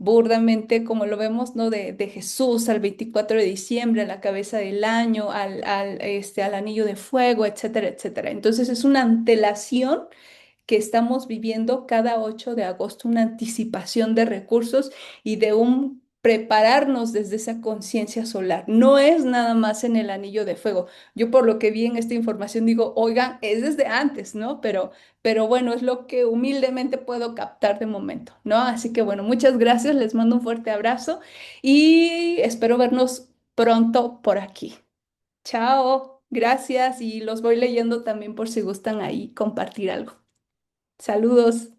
burdamente, como lo vemos, ¿no? De Jesús al 24 de diciembre, a la cabeza del año, al anillo de fuego, etcétera, etcétera. Entonces es una antelación que estamos viviendo cada 8 de agosto, una anticipación de recursos y de un prepararnos desde esa conciencia solar. No es nada más en el anillo de fuego. Yo por lo que vi en esta información digo, oigan, es desde antes, ¿no? Pero bueno, es lo que humildemente puedo captar de momento, ¿no? Así que bueno, muchas gracias, les mando un fuerte abrazo y espero vernos pronto por aquí. Chao, gracias y los voy leyendo también por si gustan ahí compartir algo. Saludos.